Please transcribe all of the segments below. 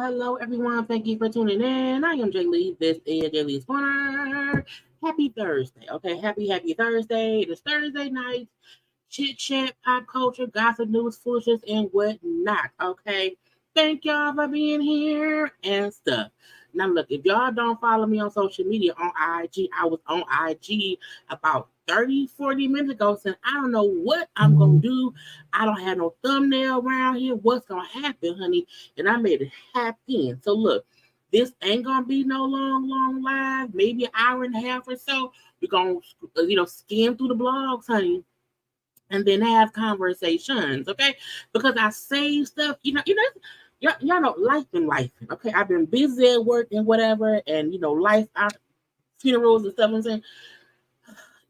Hello, everyone. Thank you for tuning in. I am Jaylee. This is JayLeesCorner. Happy Thursday. Okay, happy Thursday. It is Thursday night. Chit chat, pop culture, gossip, news, foolishness, and whatnot. Okay, thank y'all for being here and stuff. Now, look, if y'all don't follow me on social media on IG, I was on IG about 30-40 minutes ago saying I don't know what I'm going to do. I don't have no thumbnail around here. What's going to happen, honey? And I made it happen. So, look, this ain't going to be no long live, maybe an hour and a half or so. We're going to, skim through the blogs, honey, and then have conversations, okay? Because I say stuff, y'all know life been life, okay? I've been busy at work and whatever, and life, funerals and stuff. I'm saying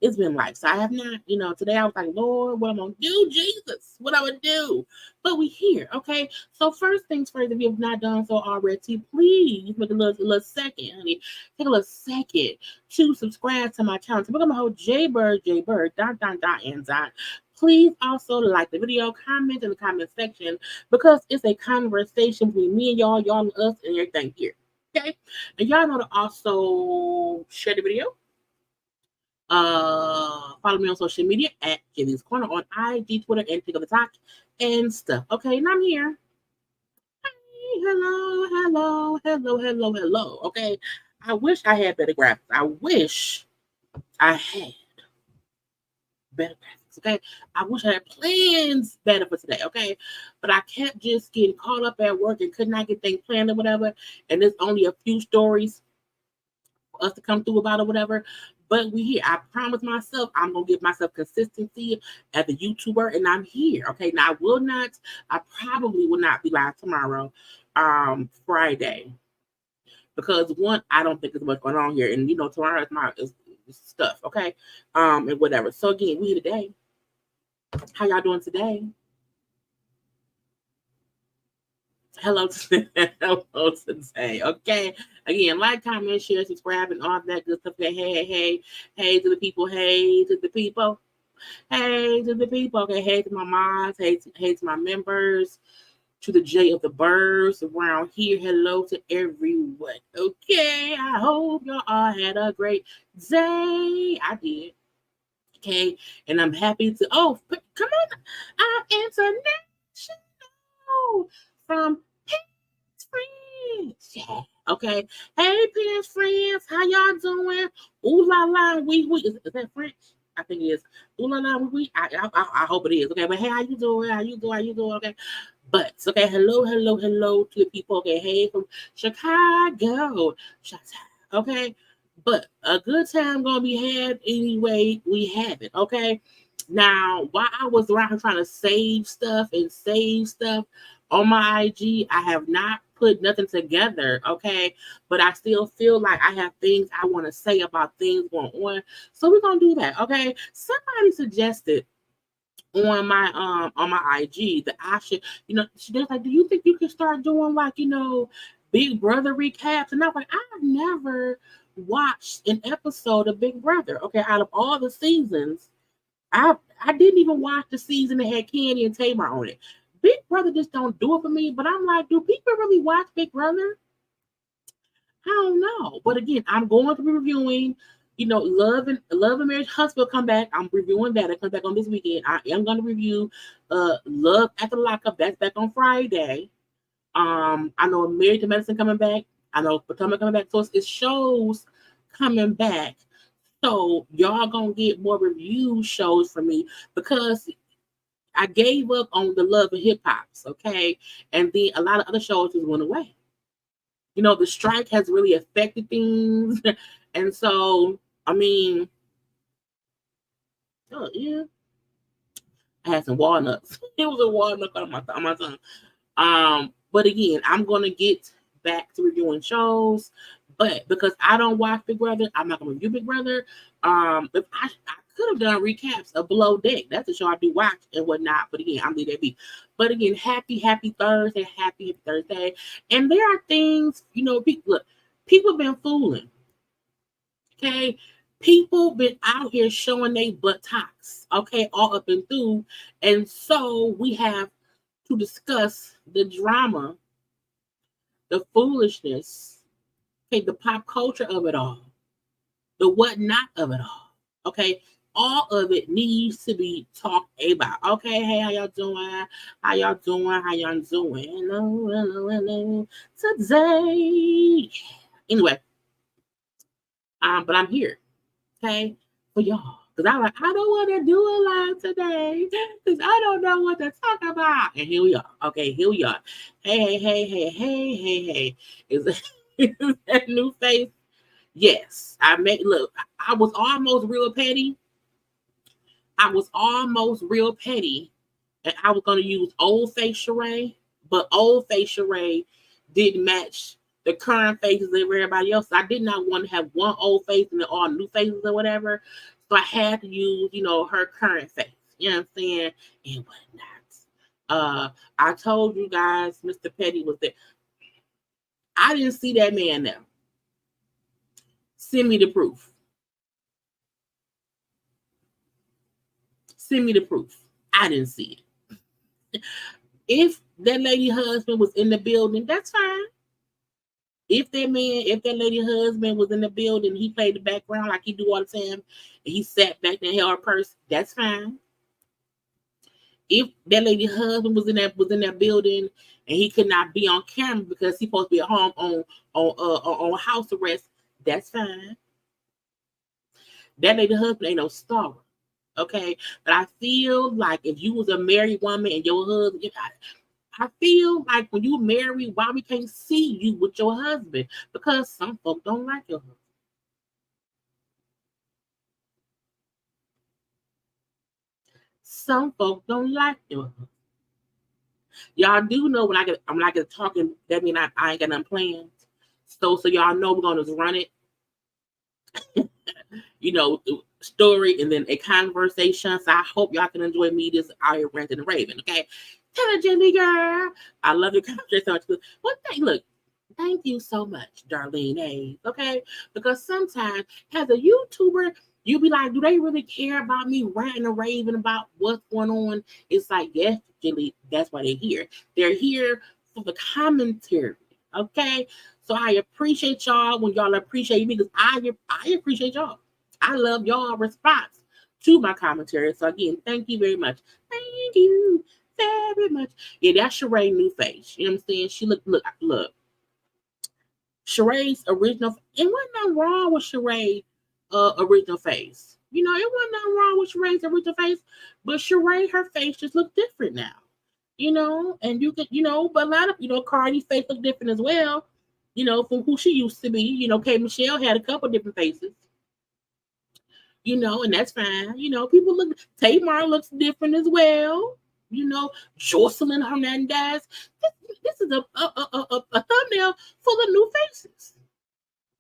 it's been life. So I have not, today I was like, Lord, what am I gonna do, Jesus? What I would do? But we here, okay? So first things first, if you have not done so already, please make a little second, honey. Take a little second to subscribe to my channel. So we're gonna hold JayBirds, dot. Please also like the video, comment in the comment section because it's a conversation between me and y'all and us and everything here. Okay? And y'all know to also share the video. Follow me on social media at JayLeesCorner on IG, Twitter, and TikTok and stuff. Okay, and I'm here. Hey, hello. Okay, I wish I had better graphics. I wish I had better graphics. Okay, I wish I had plans better for today. Okay, but I kept just getting caught up at work and could not get things planned or whatever. And there's only a few stories for us to come through about or whatever. But we here. I promise myself I'm gonna give myself consistency as a YouTuber, and I'm here. Okay, now I probably will not be live tomorrow, Friday, because one, I don't think there's much going on here, and tomorrow is stuff. Okay, and whatever. So again, we here today. How y'all doing today? Hello today. Okay. Again, like, comment, share, subscribe, and all that good stuff. Okay. Hey to the people. Hey to the people. Hey to the people. Okay. Hey to my moms. Hey to my members. To the J of the birds around here. Hello to everyone. Okay. I hope y'all all had a great day. I did. Okay. And I'm happy to. Oh, come on. I'm international. From friends. Yeah. Okay. Hey, parents, friends, how y'all doing? Ooh la la, wee wee. Is that French? I think it is. Ooh la la, wee wee. I hope it is. Okay, but hey, how you doing? How you doing? How you doing? Okay. But okay, hello to the people. Okay, hey from Chicago. Okay. But a good time gonna be had anyway. We have it. Okay. Now, while I was around trying to save stuff on my IG, I have not put nothing together. Okay, but I still feel like I have things I want to say about things going on. So we're gonna do that. Okay. Somebody suggested on my IG that I should, she was like, do you think you could start doing like, Big Brother recaps? And I was like, I've never watched an episode of Big Brother. Okay, out of all the seasons, I didn't even watch the season that had Kandi and Tamar on it. Big Brother just don't do it for me. But I'm like, do people really watch Big Brother? I don't know. But again, I'm going to be reviewing, Love and Marriage Hospital come back. I'm reviewing that. It comes back on this weekend. I am going to review Love After Lockup. That's back on Friday. I know Married to Medicine coming back. I know Potomac coming back. So it's shows coming back. So y'all gonna get more review shows from me because I gave up on the Love and Hip Hops, okay? And then a lot of other shows just went away. The strike has really affected things. And so, I mean, oh yeah, I had some walnuts. It was a walnut on my tongue. But again, I'm gonna get back to reviewing shows, but because I don't watch Big Brother, I'm not gonna review Big Brother. If I could have done recaps of Below Deck. That's a show I do watch and whatnot. But again, I'm leave that be. But again, happy Thursday, happy Thursday. And there are things, people been fooling. Okay, people been out here showing they buttocks. Okay, all up and through, and so we have to discuss the drama, the foolishness, okay, the pop culture of it all, the whatnot of it all. Okay, all of it needs to be talked about. Okay, hey, how y'all doing? How y'all doing? How y'all doing? Hello. Today. Anyway, but I'm here, okay, for y'all. Because I'm like, I don't want to do a live today because I don't know what to talk about. And here we are. Okay, here we are. Hey. Is that new face? Yes. Look, I was almost real petty. And I was going to use old face Sheree, but old face Sheree didn't match the current faces of everybody else. I did not want to have one old face and then all new faces or whatever. So I had to use, her current face. You know what I'm saying? And whatnot. I told you guys Mr. Petty was there. I didn't see that man there. Send me the proof. Send me the proof. I didn't see it. If that lady husband was in the building, that's fine. If that lady husband was in the building, he played the background like he do all the time, and he sat back and held her purse, that's fine. If that lady husband was in that building and he could not be on camera because he's supposed to be at home on house arrest, that's fine. That lady husband ain't no star, okay? But I feel like if you was a married woman and your husband, I feel like when you married, why we can't see you with your husband? Because some folk don't like your husband. Some folk don't like your husband. Y'all do know when I'm not gonna talking, that means I ain't got nothing planned. So y'all know we're gonna just run it. Story and then a conversation. So I hope y'all can enjoy me this out here ranting and raving. Okay. Tell her, Jenny girl. I love your conversation. Thank you so much, Darlene Hayes. Okay. Because sometimes as a YouTuber, you be like, do they really care about me ranting and raving about what's going on? It's like, yes, Jenny, that's why they're here. They're here for the commentary. Okay. So I appreciate y'all when y'all appreciate me because I appreciate y'all. I love y'all response to my commentary. So again, thank you very much. Thank you very much. Yeah, that's Sheree new face. You know what I'm saying? She look. Sheree's original, it wasn't nothing wrong with Sheree's original face. You know, it wasn't nothing wrong with Sheree's original face, but Sheree, her face just looked different now. You know, and you could, you know, but a lot of, you know, Cardi's face looked different as well. You know, from who she used to be. You know, K. Michelle had a couple different faces. You know, and that's fine. You know, people look. Tamar looks different as well. You know, Joseline Hernandez. This is a thumbnail full of new faces.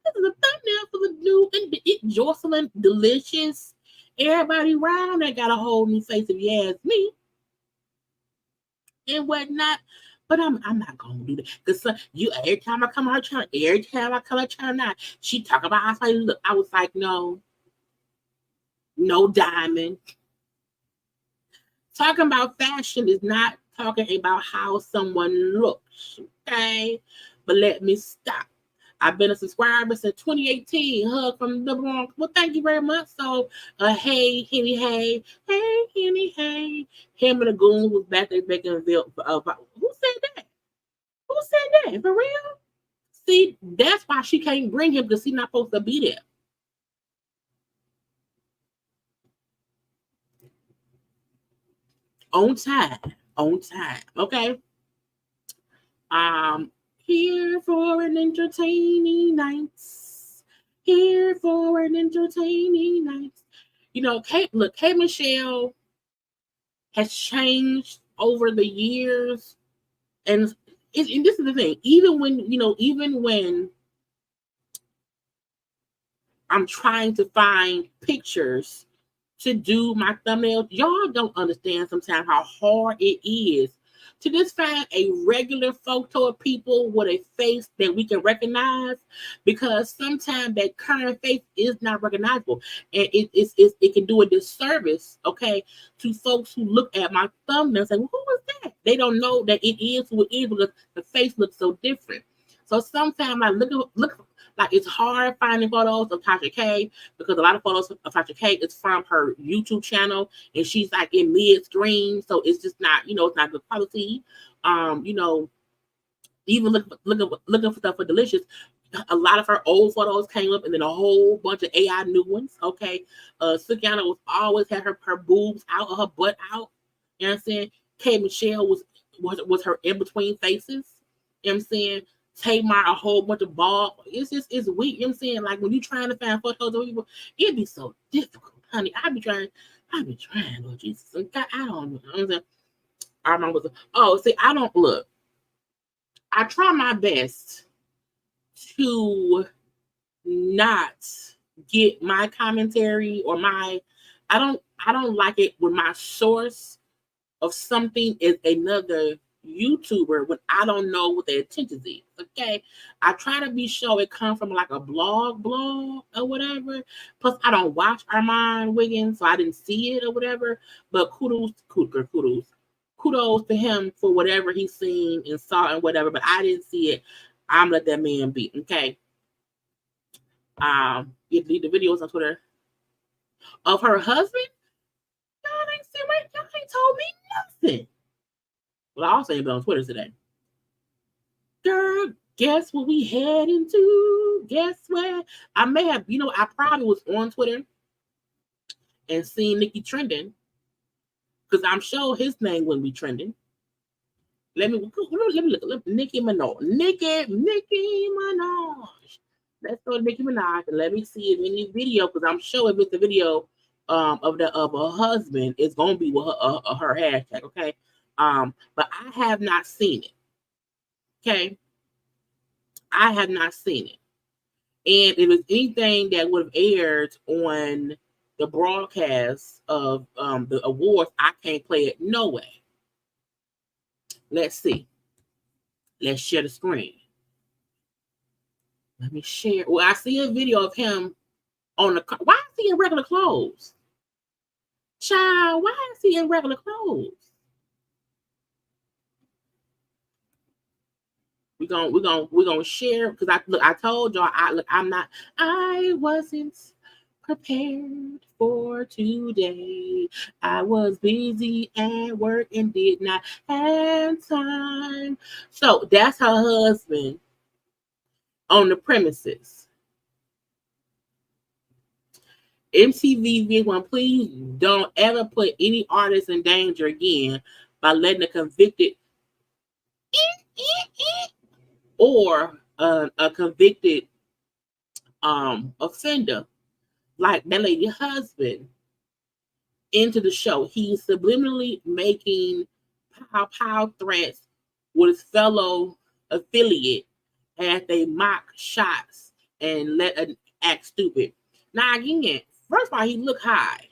This is a thumbnail full of new and Joseline, Deelishis. Everybody around that got a whole new face, if you ask me, and whatnot. But I'm not gonna do that because you every time I come on her channel, now she talk about how I look. I was like, no diamond. Talking about fashion is not talking about how someone looks, okay? But let me stop. I've been a subscriber since 2018. Hug from the Bronx. Well, thank you very much. So, hey, Henny, hey, Henny, hey. Him and the goon was back there making a video. Who said that? Who said that? For real? See, that's why she can't bring him because he's not supposed to be there. On time, okay? Here for an entertaining night. Here for an entertaining night. You know, K Michelle has changed over the years, and this is the thing. Even when I'm trying to find pictures to do my thumbnails, y'all don't understand sometimes how hard it is to just find a regular photo of people with a face that we can recognize, because sometimes that current face is not recognizable, and it can do a disservice, okay, to folks who look at my thumbnail and say, well, who is that? They don't know that it is who it is because the face looks so different. So sometimes I look like it's hard finding photos of Tasha K, because a lot of photos of Tasha K is from her YouTube channel, and she's like in mid-stream, so it's just not, it's not good quality. Even looking for stuff for Deelishis, a lot of her old photos came up, and then a whole bunch of AI new ones. Okay, Sukiana was always had her boobs out or her butt out. You know what I'm saying? K. Michelle was her in between faces. You know what I'm saying? Tamar, a whole bunch of ball. It's weak. You know what I'm saying? Like when you're trying to find photos of people, it'd be so difficult, honey. I be trying, Lord Jesus. God, I don't know. You know what I'm saying? I remember. I don't look. I try my best to not get my commentary or I don't like it when my source of something is another YouTuber when I don't know what their intentions is. Okay, I try to be sure it comes from like a blog or whatever. Plus, I don't watch Armand Wiggins, so I didn't see it or whatever. But kudos to him for whatever he's seen and saw and whatever. But I didn't see it. I'm let that man be. Okay. You delete the videos on Twitter of her husband. Y'all ain't told me nothing. Well, I also ain't been on Twitter today. Girl, guess what we heading to? Guess where? I may have, I probably was on Twitter and seen Nikki trending, because I'm sure his name wouldn't be trending. Let me look. Nicki Minaj. Let's go to Nicki Minaj and let me see if any video, because I'm sure if it's a video of her husband, it's gonna be with her hashtag. Okay. But I have not seen it. Okay. I have not seen it. And if it's anything that would have aired on the broadcast of the awards, I can't play it no way. Let's see. Let's share the screen. Let me share. Well, I see a video of him on the car. Why is he in regular clothes? Child, why is he in regular clothes? We're gonna share, because I told y'all I wasn't prepared for today. I was busy at work and did not have time. So that's her husband on the premises. MTV VH1, please don't ever put any artist in danger again by letting a convicted or a convicted offender like that lady husband into the show. He's subliminally making pow threats with his fellow affiliate as they mock shots and let an act stupid. Now again, first of all, he look high.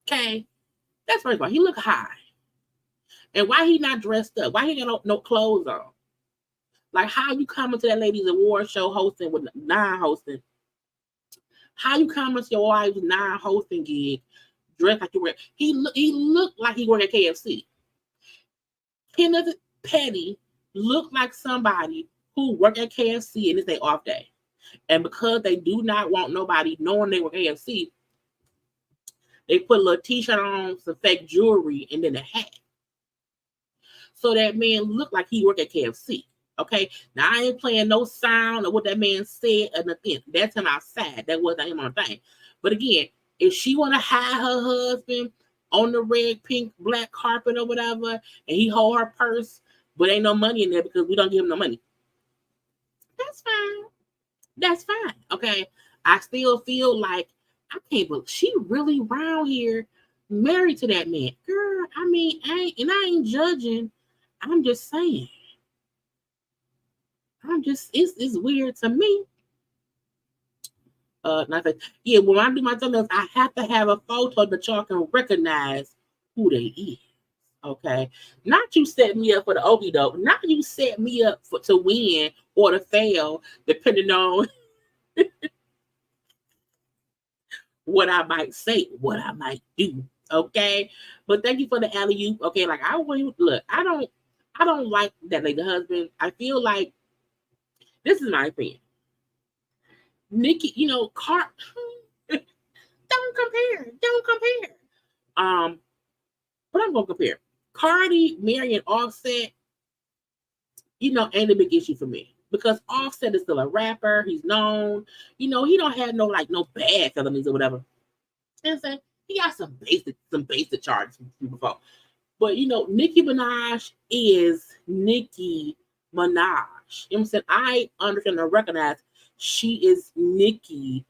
Okay, that's first of all, he look high. And why he not dressed up? Why he got no clothes on? Like, how you coming to that lady's award show hosting with non-hosting? How you coming to your wife's non-hosting gig dressed like you were? He looked like he worked at KFC. Kenneth Petty looked like somebody who worked at KFC and it's their off day. And because they do not want nobody knowing they were KFC, they put a little t-shirt on, some fake jewelry, and then a hat. So that man looked like he worked at KFC. Okay, now I ain't playing no sound of what that man said or nothing. That's him outside. That wasn't him on the thing. But again, if she want to hide her husband on the red, pink, black carpet or whatever, and he hold her purse, but ain't no money in there because we don't give him no money, that's fine. That's fine. Okay, I still feel like I can't believe she really around here married to that man. Girl, I mean, I ain't judging. I'm just saying. It's weird to me. Nothing. Yeah, when I do my thumbnails, I have to have a photo that y'all can recognize who they is. Okay, not you set me up for the okie doke. Not you set me up to win or to fail, depending on what I might say, what I might do. Okay, but thank you for the alley-oop. Okay, like I want look. I don't like that lady husband. I feel like this is my opinion. Nikki, don't compare. But I'm gonna compare. Cardi, Mary, and Offset, ain't a big issue for me. Because Offset is still a rapper, he's known, he don't have no bad felonies or whatever. And so he got some basic charges before. But Nicki Minaj is Nicki Minaj. You know what I'm saying? I understand and recognize she is Nicki,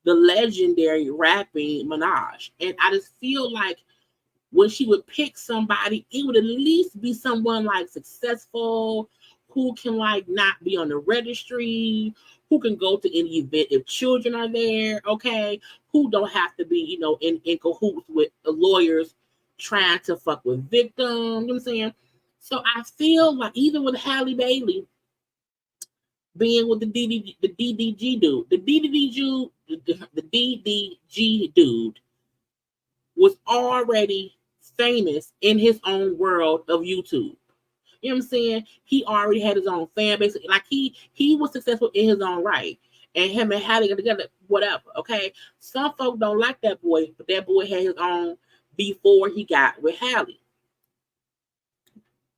the legendary rapping Minaj. And I just feel like when she would pick somebody, it would at least be someone like successful, who can not be on the registry, who can go to any event if children are there, okay? Who don't have to be, in cahoots with the lawyers trying to fuck with victims, you know what I'm saying? So I feel like even with Halle Bailey being with the DDG dude, the DDG dude was already famous in his own world of YouTube. You know what I'm saying? He already had his own fan base. Like he was successful in his own right. And him and Halle got together, whatever. Okay. Some folk don't like that boy, but that boy had his own before he got with Halle.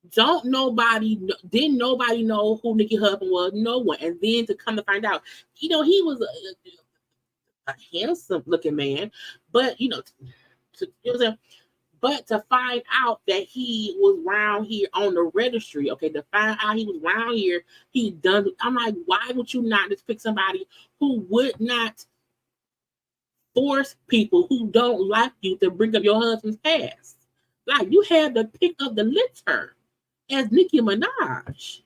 Didn't nobody know who Nicki husband was? No one. And then to come to find out, he was a handsome looking man, but but to find out that he was around here on the registry, okay, to find out he was around here, I'm like, why would you not just pick somebody who would not force people who don't like you to bring up your husband's past? Like, you had to pick up the litter as Nicki Minaj.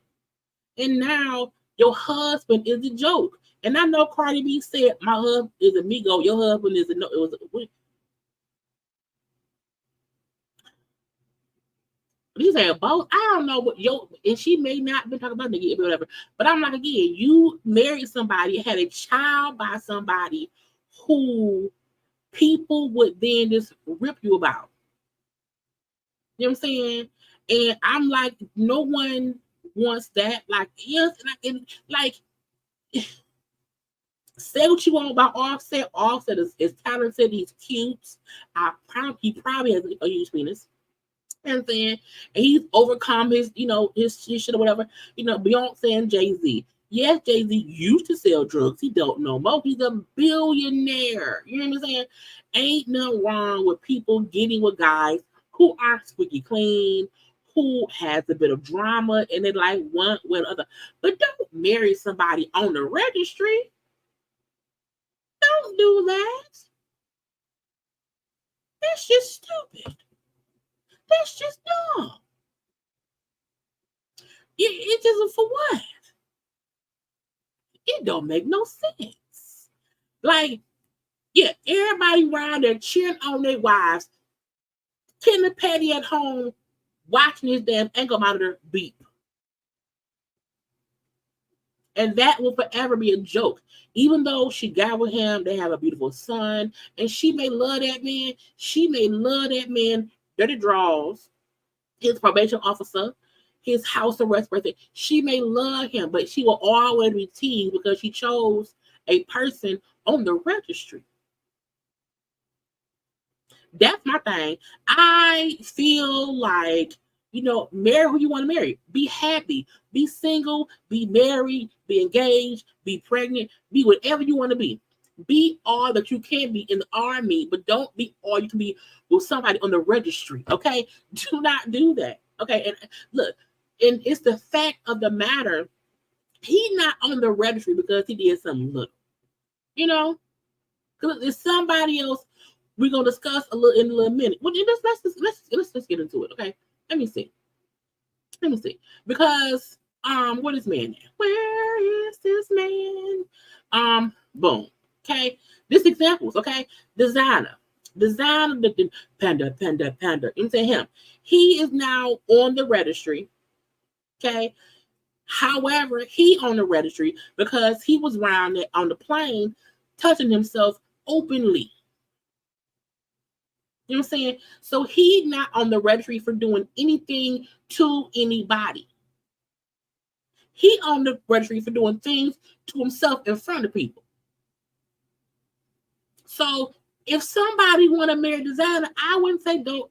And now your husband is a joke. And I know Cardi B said, my husband is amigo, your husband is He said both. I don't know what and she may not been talking about nigga or whatever. But I'm like, again, you married somebody, had a child by somebody who people would then just rip you about. You know what I'm saying? And I'm like, no one wants that. Like, yes, like say what you want about Offset. Offset is talented. He's cute. He probably has a huge penis. You know what I'm saying? And he's overcome his shit or whatever. Beyonce and Jay-Z. Yes, Jay-Z used to sell drugs. He don't no more. He's a billionaire. You know what I'm saying? Ain't nothing wrong with people getting with guys who are squeaky clean, who has a bit of drama, and they like one with other. But don't marry somebody on the registry. Don't do that. That's just stupid. That's just dumb. It just for what? It don't make no sense. Like, yeah, everybody around there cheering on their wives. Kenny Petty at home watching his damn ankle monitor beep. And that will forever be a joke. Even though she got with him, they have a beautiful son, and she may love that man. She may love that man, dirty draws, his probation officer, his house arrest person. She may love him, but she will always be teased because she chose a person on the registry. That's my thing. I feel like, marry who you want to marry. Be happy. Be single. Be married. Be engaged. Be pregnant. Be whatever you want to be. Be all that you can be in the army, but don't be all you can be with somebody on the registry. Okay? Do not do that. Okay? And look, and it's the fact of the matter. He's not on the registry because he did something little. Because it's somebody else. We're gonna discuss in a little minute. Well, let's get into it, okay? Let me see. Because what is man now? Where is this man? Boom. Okay. This examples, okay? Designer, the panda. You know what I'm saying? Him. He is now on the registry. Okay. However, he on the registry because he was around there on the plane touching himself openly. You know what I'm saying? So he's not on the registry for doing anything to anybody. He on the registry for doing things to himself in front of people. So if somebody want to marry designer, I wouldn't say don't.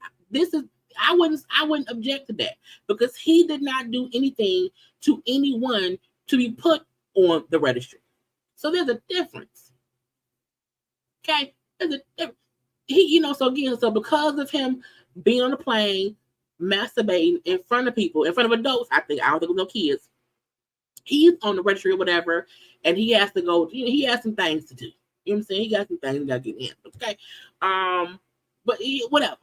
I wouldn't object to that because he did not do anything to anyone to be put on the registry. So there's a difference. Okay, there's a difference. So because of him being on the plane, masturbating in front of people, in front of adults, I don't think with no kids, he's on the registry or whatever, and he has to go, he has some things to do. You know what I'm saying? He got some things he got to get in. Okay. But whatever.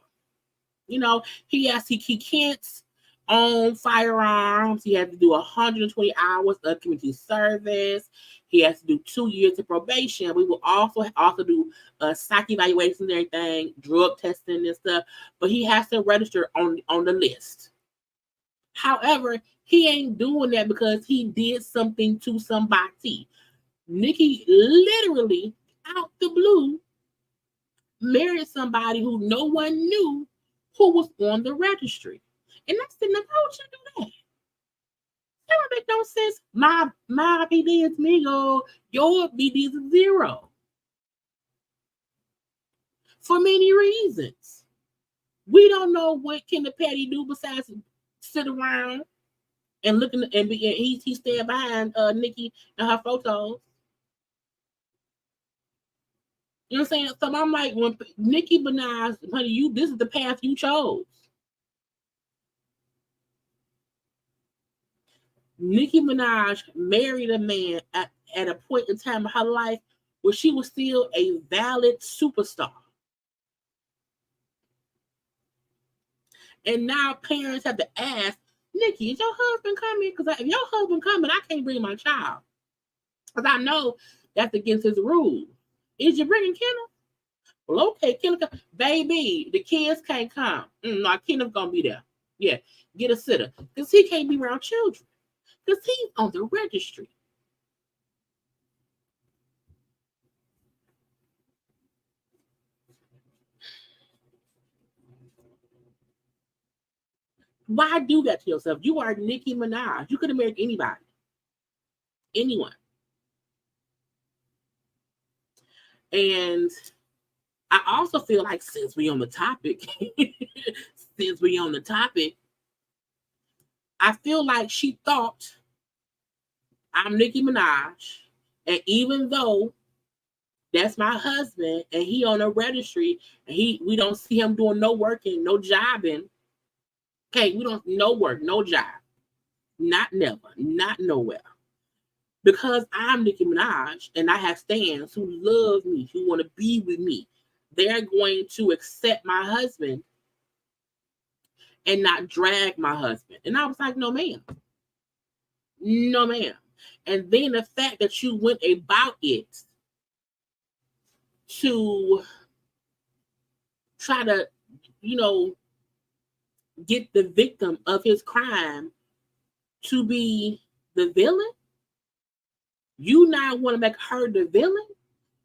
He can't own firearms. He has to do 120 hours of community service. He has to do 2 years of probation. We will also do psych evaluations and everything, drug testing and stuff. But he has to register on the list. However, he ain't doing that because he did something to somebody. Nikki literally out the blue married somebody who no one knew who was on the registry. And that's the why would you do that? That don't make no sense. My BD is Migo, your BD is 0. For many reasons. We don't know what Kenny Petty do besides sit around and looking and he stand behind Nikki and her photos. You know what I'm saying? So I'm like, when Nicki Minaj, honey, this is the path you chose. Nicki Minaj married a man at a point in time of her life where she was still a valid superstar. And now parents have to ask, Nikki, is your husband coming? Because if your husband coming, I can't bring my child. Because I know that's against his rules. Is you bringing Kenneth? Well, okay, Kenneth, baby, the kids can't come. No, Kenneth's going to be there. Yeah, get a sitter. Because he can't be around children. Because he's on the registry. Why do that to yourself? You are Nicki Minaj. You could have married anybody. Anyone. And I also feel like since we're on the topic, I feel like she thought I'm Nicki Minaj, and even though that's my husband and he on a registry and we don't see him doing no working, no jobbing. Okay, we don't no work, no job. Not never, not nowhere. Because I'm Nicki Minaj and I have stans who love me, who want to be with me, they're going to accept my husband and not drag my husband. And I was like, no, ma'am. No, ma'am. And then the fact that you went about it to try to, get the victim of his crime to be the villain, you now want to make her the villain,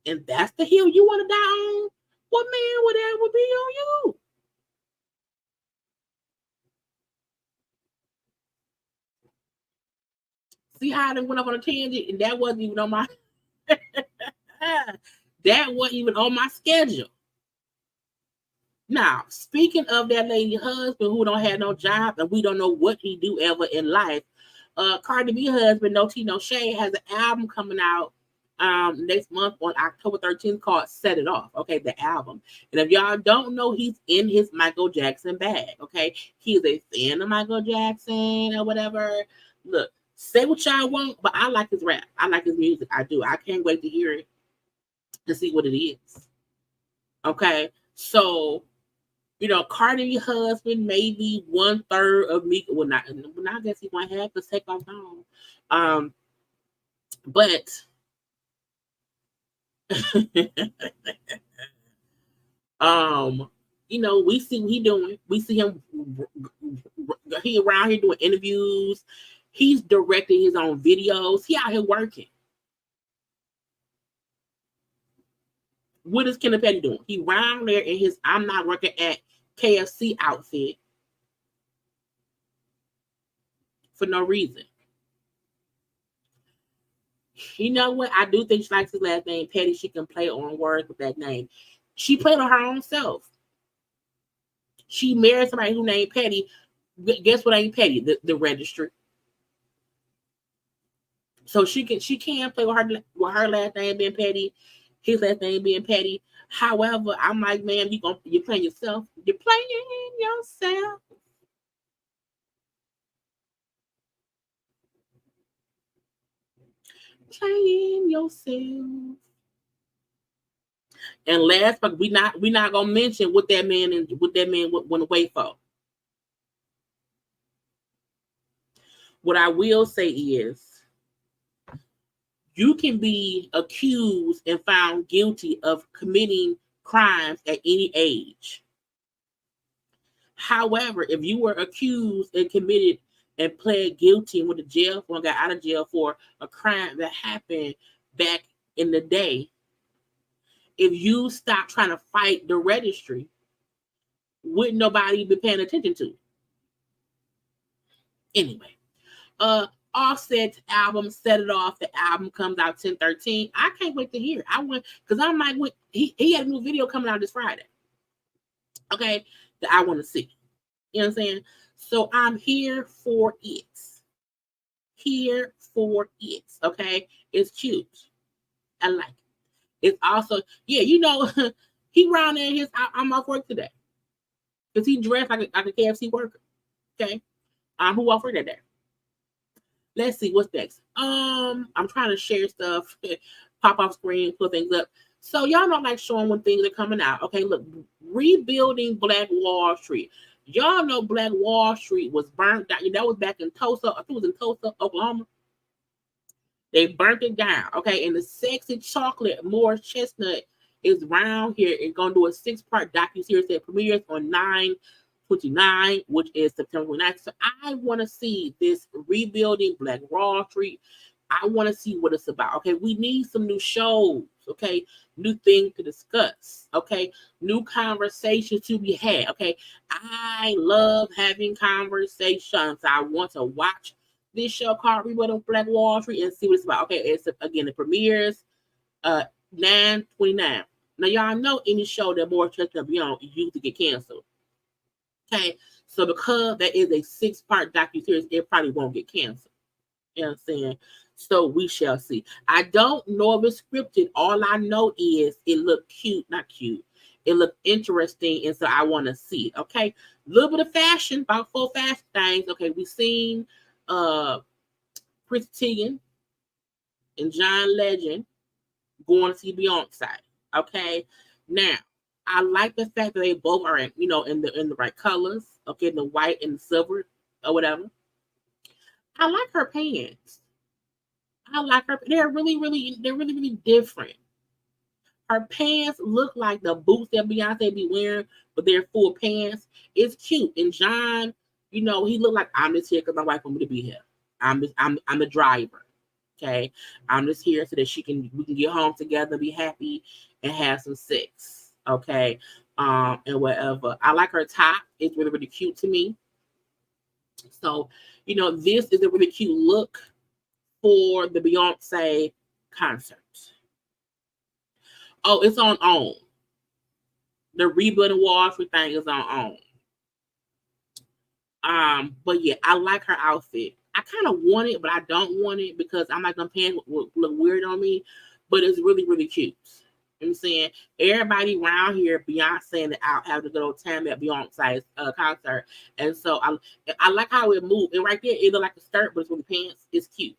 and that's the hill you want to die on? What man would ever be on you? See how I went up on a tangent, and that wasn't even on my that wasn't even on my schedule. Now, speaking of that lady husband who don't have no job and we don't know what he do ever in life, Cardi B husband, No Tea No Shade, has an album coming out next month on October 13th called Set It Off. Okay, the album. And if y'all don't know, he's in his Michael Jackson bag. Okay, he's a fan of Michael Jackson or whatever. Look, say what y'all want, but I like his rap. I like his music. I do. I can't wait to hear it to see what it is. Okay, so Cardi husband maybe 1/3 of me. Well, not. I guess he might have to take off home. But we see what he doing. We see him. He around here doing interviews. He's directing his own videos. He out here working. What is Kenneth Petty doing? He round there in his I'm not working at KFC outfit for no reason. You know what? I do think she likes his last name, Petty. She can play on words with that name. She played on her own self. She married somebody who named Petty. Guess what ain't Petty? The registry. So she can play with her last name being Petty, his last name being Petty. However, I'm like, man, you're playing yourself. You're playing yourself. Playing yourself. And last, but we not gonna mention what that man went away for. What I will say is, you can be accused and found guilty of committing crimes at any age. However, if you were accused and committed and pled guilty and went to jail or got out of jail for a crime that happened back in the day, if you stop trying to fight the registry, wouldn't nobody be paying attention to? Anyway, Offset's album, Set It Off. The album comes out 10/13. I can't wait to hear it. I went because I'm like, he had a new video coming out this Friday. Okay, that I want to see. You know what I'm saying? So I'm here for it. Here for it. Okay, it's cute. I like it. It's also, yeah, he around there in his I'm off work today. Because he dressed like a KFC worker. Okay. Who off work that day? Let's see what's next. I'm trying to share stuff, pop off screen, put things up. So y'all don't like showing when things are coming out. Okay, look, rebuilding Black Wall Street. Y'all know Black Wall Street was burnt down. That was back in Tulsa. I think it was in Tulsa, Oklahoma. They burnt it down. Okay, and the sexy chocolate Morris Chestnut is around here. It's gonna do a 6-part docuseries that premieres on 9/29, which is September 29th. So I want to see this rebuilding Black Wall Street. I want to see what it's about. Okay, we need some new shows. Okay, new things to discuss. Okay, new conversations to be had. Okay, I love having conversations. I want to watch this show called Rebuilding Black Wall Street and see what it's about. Okay, it premieres 9/29. Now y'all know any show that Morris Chestnut be on usually get canceled. Okay, so because that is a 6-part docuseries, it probably won't get canceled. You know what I'm saying? So we shall see. I don't know if it's scripted. All I know is it looked cute, not cute. It looked interesting, and so I want to see it. Okay, a little bit of fashion, about 4 fashion things. Okay, we seen Chris Teigen and John Legend going to see Beyonce. Okay, now I like the fact that they both are in, in the right colors. Okay, the white and the silver or whatever. I like her pants. I like her. They're really, really different. Her pants look like the boots that Beyonce be wearing, but they're full pants. It's cute. And John, he looked like, I'm just here because my wife want me to be here. I'm the driver. Okay. I'm just here so that we can get home together, be happy, and have some sex. Okay. And whatever. I like her top. It's really, really cute to me. So, this is a really cute look for the Beyonce concert. Oh, it's on OWN. The Rebuilding Wall Street thing is on OWN. But yeah, I like her outfit. I kind of want it, but I don't want it because I'm like, them pants look weird on me. But it's really, really cute. You know what I'm saying? Everybody around here, Beyonce and out have a good old time at Beyonce's concert. And so I like how it moved. And right there, it looked like a skirt, but it's really pants. It's cute.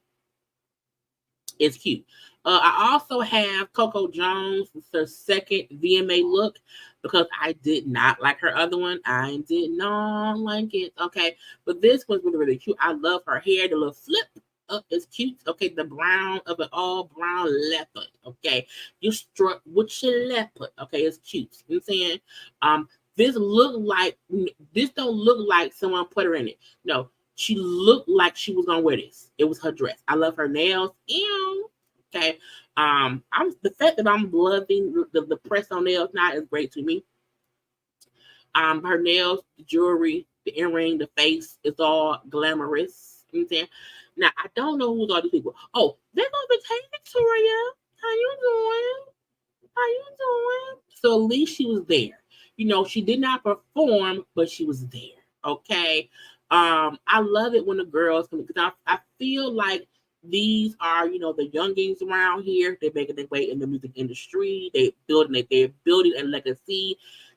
It's cute. I also have Coco Jones, her second VMA look, because I did not like her other one. I did not like it. Okay. But this was really, really cute. I love her hair. The little flip up is cute. Okay. The brown of it all, brown leopard. Okay. You struck with your leopard. Okay. It's cute. You know what I'm saying? This don't look like someone put her in it. No. She looked like she was gonna wear this. It was her dress. I love her nails. Ew. Okay. I'm the fact that I'm loving the press on nails now is great to me. Her nails, the jewelry, the earring, the face, it's all glamorous. You know what I'm saying? Now I don't know who's all these people. Oh, they're gonna be taking Victoria. How you doing? How you doing? So at least she was there. She did not perform, but she was there. Okay. I love it when the girls come because I feel like these are, the youngins around here. They're making their way in the music industry. They're building a legacy.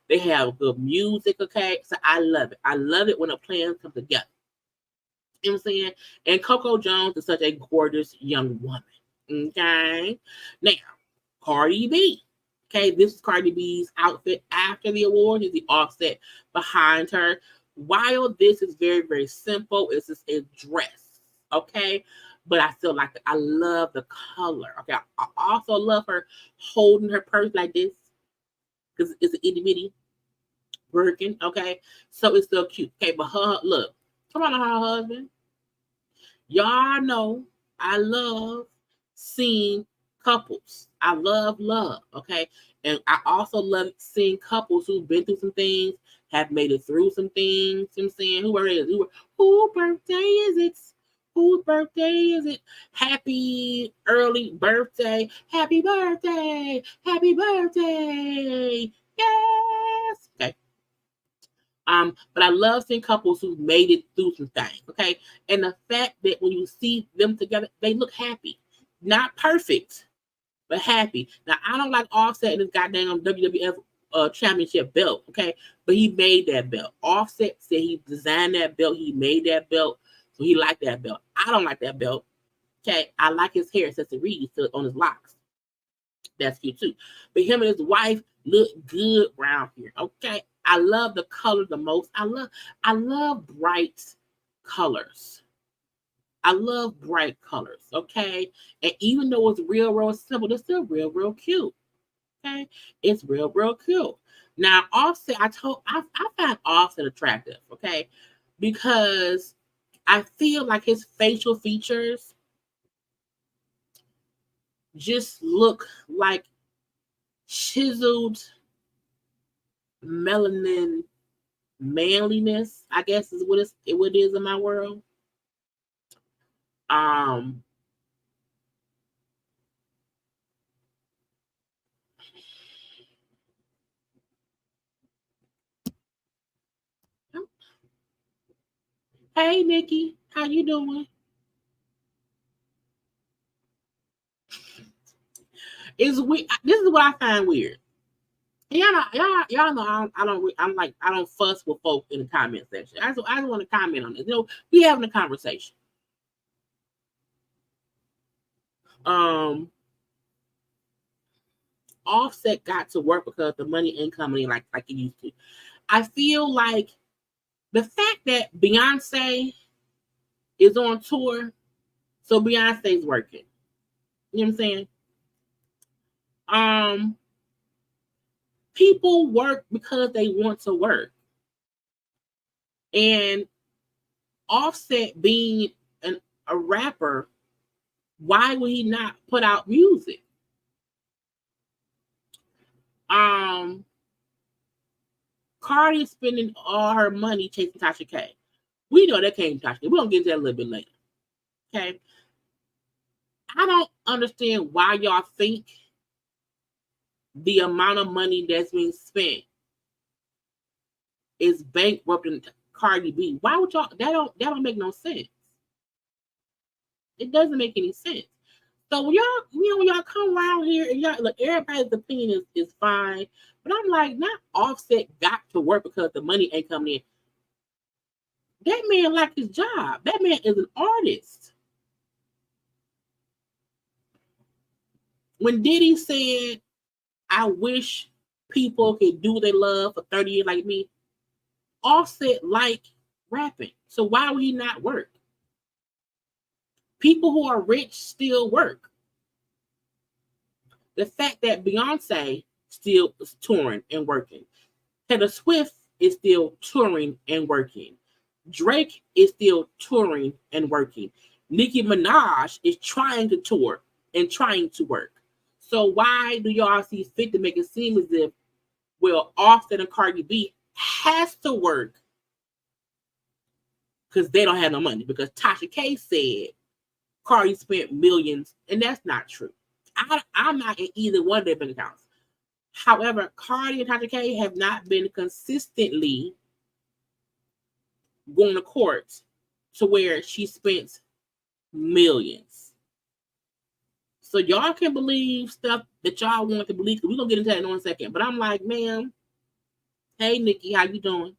They have good music, okay? So I love it. I love it when the plans come together. You know what I'm saying? And Coco Jones is such a gorgeous young woman. Okay. Now, Cardi B. Okay, this is Cardi B's outfit after the award. Is the offset behind her. While this is very, very simple, it's just a dress. Okay, but I still like it. I love the color. Okay, I also love her holding her purse like this because it's an itty bitty Birkin. Okay, so it's still cute. Okay, but look, come on, her husband. Y'all know I love seeing couples. I love love, okay? And I also love seeing couples who've been through some things, have made it through some things. You know what I'm saying? Whose birthday is it? Whose birthday is it? Happy early birthday. Happy birthday. Happy birthday. Yes. Okay. But I love seeing couples who made it through some things, okay? And the fact that when you see them together, they look happy. Not perfect, but happy. Now, I don't like Offset and his goddamn WWF championship belt, okay? But he made that belt. Offset said he designed that belt. He made that belt. So he liked that belt. I don't like that belt, okay? I like his hair, accessories on his locks. That's cute too. But him and his wife look good around here. Okay. I love the color the most. I love bright colors. I love bright colors. Okay. And even though it's real simple, it's still real cute. Okay. It's real cute. Now, Offset, I find Offset attractive, okay? Because I feel like his facial features just look like chiseled melanin manliness, I guess is what it is in my world. Um Hey Nikki, how you doing? Is we. This is what I find weird. Y'all know I don't fuss with folk in the comment section. I just want to comment on this. You know, we having a conversation. Offset got to work because the money ain't coming in like it used to. I feel like the fact that Beyonce is on tour, so Beyonce's working. You know what I'm saying? People work because they want to work. And Offset being a rapper, why would he not put out music? Cardi is spending all her money chasing Tasha K. We know that came Tasha K. We're going to get to that a little bit later. Okay? I don't understand why y'all think the amount of money that's being spent is bankrupting Cardi B. Why would y'all? That don't make no sense. It doesn't make any sense. So when y'all come around here and y'all look, everybody's opinion is fine, but I'm like, not Offset got to work because the money ain't coming in. That man like his job. That man is an artist. When Diddy said, I wish people could do what they love for 30 years like me, Offset like rapping. So why would he not work? People who are rich still work. The fact that Beyonce still is touring and working. Taylor Swift is still touring and working. Drake is still touring and working. Nicki Minaj is trying to tour and trying to work. So why do y'all see fit to make it seem as if, well, Offset and Cardi B has to work because they don't have no money? Because Tasha K said Cardi spent millions, and that's not true. I'm not in either one of their bank accounts. However, Cardi and Tasha K have not been consistently going to court to where she spent millions. So y'all can believe stuff that y'all want to believe. We're going to get into that in 1 second. But I'm like, ma'am, hey, Nikki, how you doing?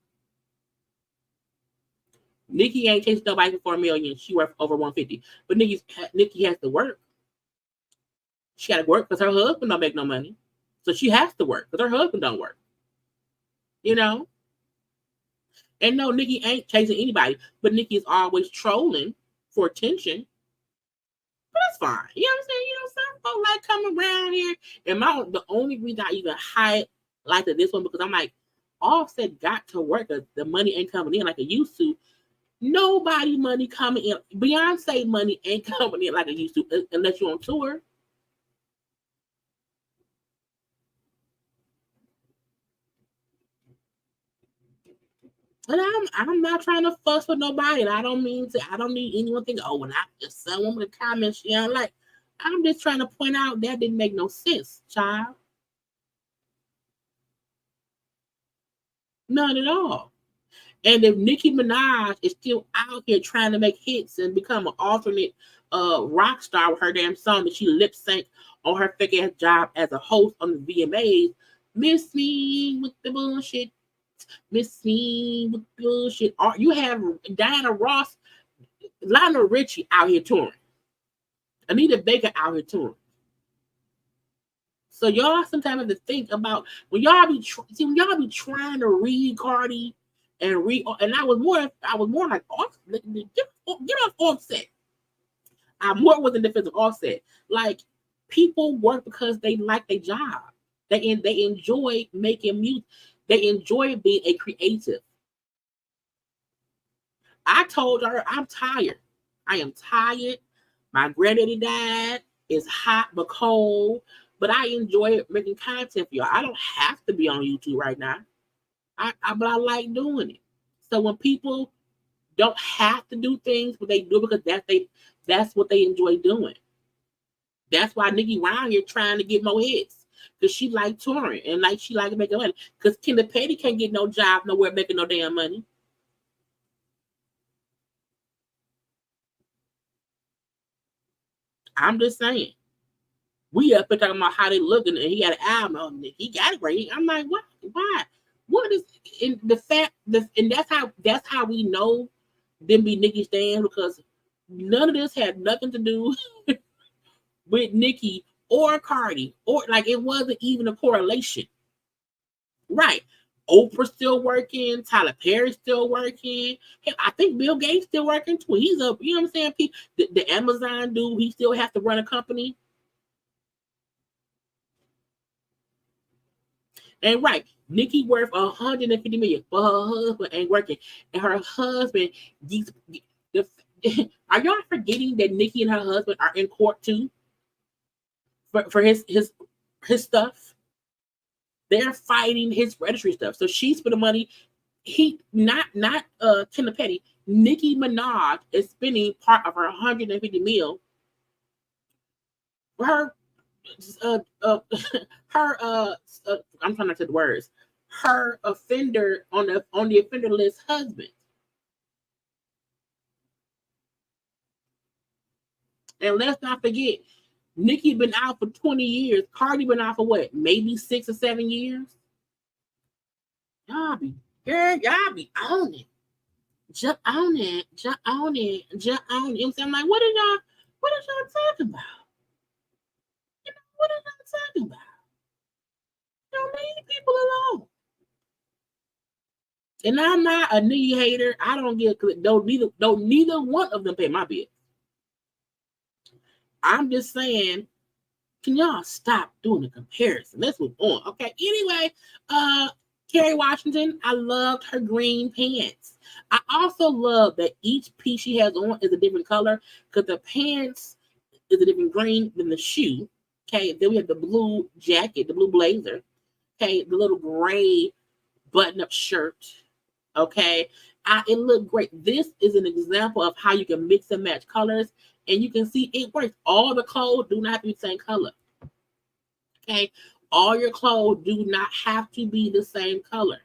Nikki ain't chasing nobody for $4 million. She worth over 150. But Nikki has to work. She got to work because her husband don't make no money. So she has to work because her husband don't work. You know? And no, Nikki ain't chasing anybody. But Nikki is always trolling for attention. But that's fine. You know what I'm saying? You know, some folks like coming around here. And the only reason I even highlighted this one because I'm like, Offset got to work. The money ain't coming in like it used to. Nobody money coming in. Beyonce money ain't coming in like it used to unless you're on tour. And I'm not trying to fuss with nobody. And I don't need anyone to think, oh, when if someone with a comment she don't like. I'm just trying to point out that didn't make no sense, child. None at all. And if Nicki Minaj is still out here trying to make hits and become an alternate rock star with her damn song that she lip sync on her fake ass job as a host on the VMAs, miss me with the bullshit. Miss me with the bullshit. You have Diana Ross, Lionel Richie out here touring. Anita Baker out here touring. So y'all sometimes have to think about when y'all be trying to read Cardi and I was more like get off Offset. I more was in defense of Offset. Like people work because they like their job. They enjoy making music. They enjoy being a creative. I told her I'm tired. I am tired. My granddaddy died. It's hot but cold. But I enjoy making content for y'all. I don't have to be on YouTube right now. But I like doing it. So when people don't have to do things, but they do because that's what they enjoy doing. That's why Nikki around here trying to get more hits. Because she like touring and like she like making money. Because Kendra Petty can't get no job nowhere making no damn money. I'm just saying. We up there talking about how they looking, and he got an album on it. He got it right. I'm like, what? Why? What is in the fact? And that's how we know them be Nicki stan, because none of this had nothing to do with Nicki or Cardi, or like it wasn't even a correlation. Right. Oprah's still working. Tyler Perry's still working. Hell, I think Bill Gates still working too. He's up. You know what I'm saying? The Amazon dude, he still has to run a company. And right, Nicki worth 150 million, but her husband ain't working, and her husband. Are y'all forgetting that Nicki and her husband are in court too for his stuff? They're fighting his registry stuff. So she spent the money. He not Kendall Petty. Nicki Minaj is spending part of her 150 mil for her I'm trying to say the words. Her offender on the offender list husband. And let's not forget, Nicki been out for 20 years. Cardi been out for what? Maybe 6 or 7 years. Y'all be on it. Jump on it. Jump on it. Jump on it. You know what I'm saying? I'm like, what are y'all talking about? You know, what are y'all talking about? Don't leave people alone. And I'm not a Nicki hater. I don't get neither one of them pay my bill. I'm just saying, can y'all stop doing the comparison? Let's move on. Okay. Anyway, Kerry Washington, I loved her green pants. I also love that each piece she has on is a different color, because the pants is a different green than the shoe. Okay. Then we have the blue jacket, the blue blazer. Okay. The little gray button-up shirt. Okay. It looked great. This is an example of how you can mix and match colors, and you can see it works. All the clothes do not have to be the same color. Okay. All your clothes do not have to be the same color.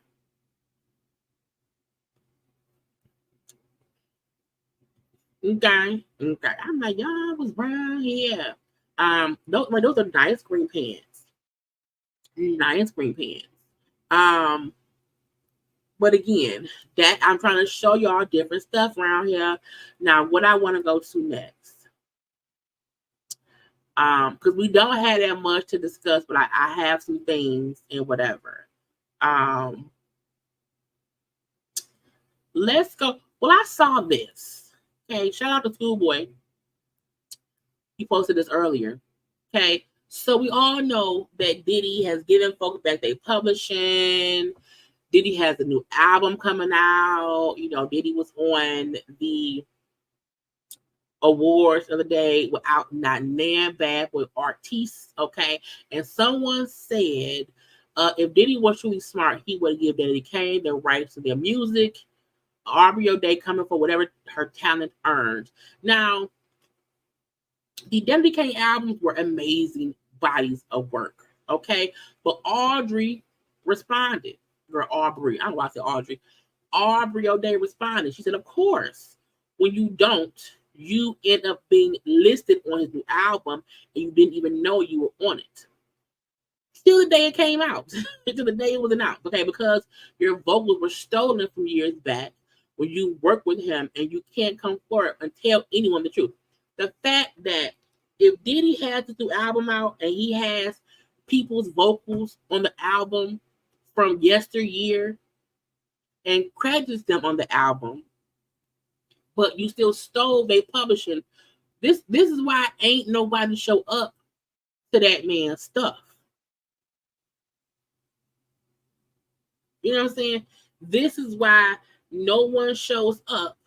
Okay. I'm like, y'all was brown here. Those are nice green pants. Nice green pants. But again, that I'm trying to show y'all different stuff around here. Now, what I want to go to next. Because we don't have that much to discuss, but I have some things and whatever. Let's go. Well, I saw this. Okay, shout out to Schoolboy. He posted this earlier. Okay, so we all know that Diddy has given folks back their publishing. Diddy has a new album coming out. You know, Diddy was on the awards the other day without not nan bad with artists. Okay, and someone said if Diddy was truly smart, he would give Daddy Kane the rights to their music. Aubrey O'Day coming for whatever her talent earned. Now, the Daddy Kane albums were amazing bodies of work. Okay, but Audrey responded. Or Aubrey, I don't know why I said Audrey. Aubrey O'Day responded. She said, of course, when you don't, you end up being listed on his new album and you didn't even know you were on it. Till the day it came out. Till the day it wasn't out. Okay, because your vocals were stolen from years back when you work with him and you can't come forward and tell anyone the truth. The fact that if Diddy has this new album out and he has people's vocals on the album from yesteryear and credits them on the album, but you still stole their publishing. This is why ain't nobody show up to that man's stuff. You know what I'm saying? This is why no one shows up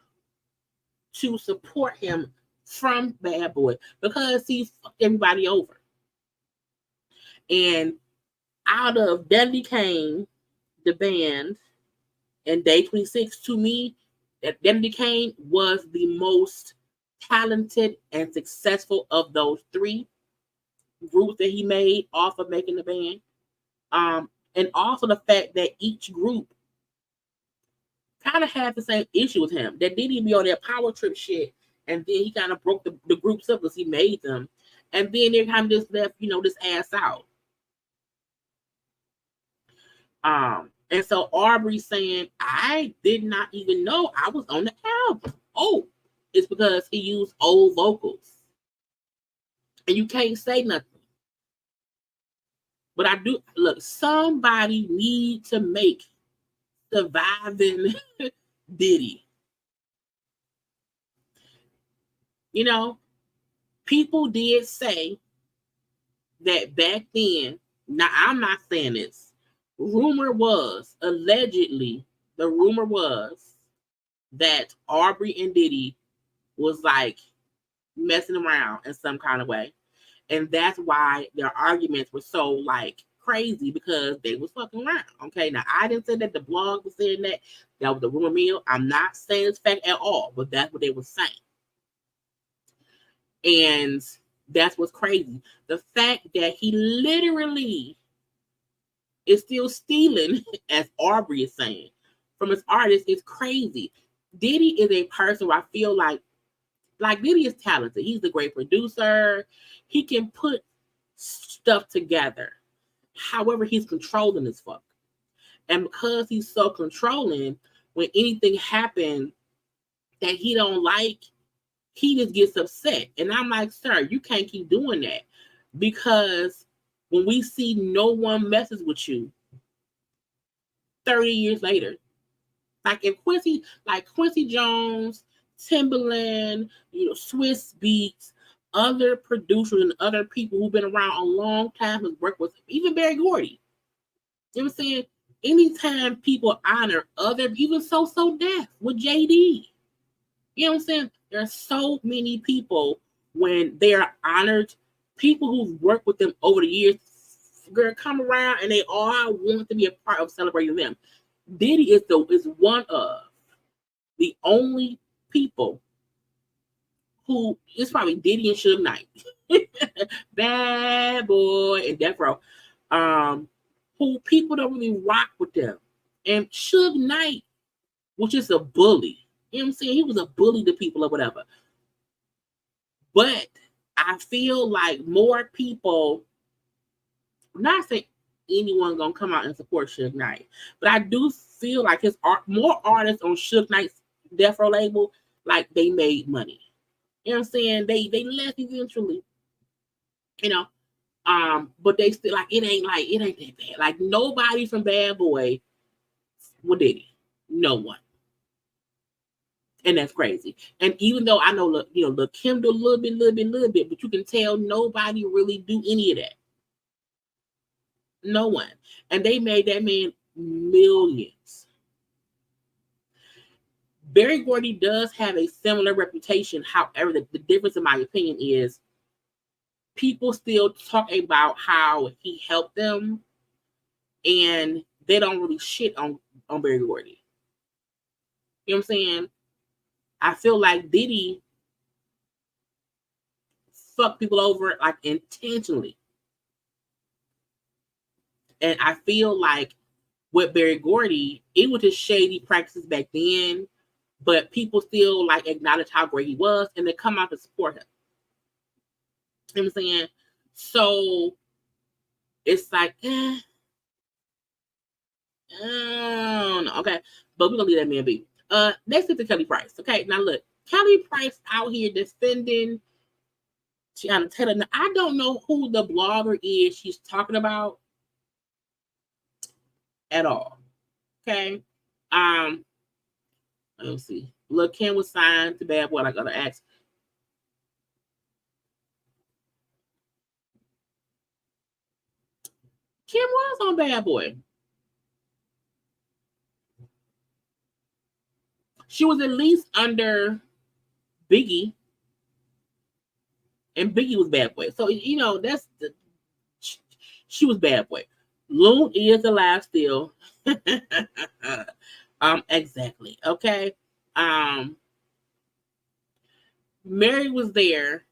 to support him from Bad Boy, because he fucked everybody over. And out of Deadly Kane, the band, and Day 26, to me, that Deadly Kane was the most talented and successful of those three groups that he made off of making the band. And also the fact that each group kind of had the same issue with him. That Diddy be on their power trip shit, and then he kind of broke the groups up because he made them. And then they kind of just left, this ass out. And so Aubrey saying, I did not even know I was on the album. Oh, it's because he used old vocals. And you can't say nothing. But I do, look, somebody need to make Surviving Diddy. People did say that back then, now I'm not saying this, allegedly, the rumor was that Aubrey and Diddy was like messing around in some kind of way. And that's why their arguments were so like crazy, because they was fucking around. Okay, now I didn't say that, the blog was saying that. That was the rumor mill. I'm not saying it's fact at all, but that's what they were saying. And that's what's crazy. The fact that he literally is still stealing, as Aubrey is saying, from his artists is crazy. Diddy is a person where I feel like Diddy is talented. He's a great producer. He can put stuff together. However, he's controlling as fuck. And because he's so controlling, when anything happens that he don't like, he just gets upset. And I'm like, sir, you can't keep doing that. Because when we see no one messes with you 30 years later, like if Quincy Jones, Timbaland, Swiss Beats, other producers and other people who've been around a long time has worked with, even Berry Gordy. You know what I'm saying? Anytime people honor even So Def with JD. You know what I'm saying? There are so many people when they are honored, people who've worked with them over the years, girl, come around and they all want to be a part of celebrating them. Diddy is one of the only people who, it's probably Diddy and Suge Knight, Bad Boy and Death Row, who people don't really rock with them. And Suge Knight was just a bully. You know what I'm saying? He was a bully to people or whatever. But I feel like more people, I'm not saying anyone gonna come out and support Suge Knight, but I do feel like more artists on Suge Knight's Death Row label, like they made money. You know what I'm saying? They left eventually. But they still it ain't that bad. Like nobody from Bad Boy with Diddy. No one. And that's crazy. And even though I know, look, Kim do a little bit, but you can tell nobody really do any of that. No one. And they made that man millions. Berry Gordy does have a similar reputation. However, the difference, in my opinion, is people still talk about how he helped them, and they don't really shit on Berry Gordy. You know what I'm saying? I feel like Diddy fucked people over like intentionally. And I feel like with Berry Gordy, it was just shady practices back then, but people still like acknowledge how great he was and they come out to support him. You know what I'm saying? So it's like, I don't know. Okay. But we're gonna leave that man be. Let's get to Kelly Price. Okay. Now look, Kelly Price out here defending Tiana Taylor. Now, I don't know who the blogger is she's talking about at all. Okay. Let's see. Look, Kim was signed to Bad Boy. I gotta ask. Kim was on Bad Boy. She was at least under Biggie, and Biggie was Bad Boy. So she was Bad Boy. Loon is alive still. Exactly. Okay. Mary was there,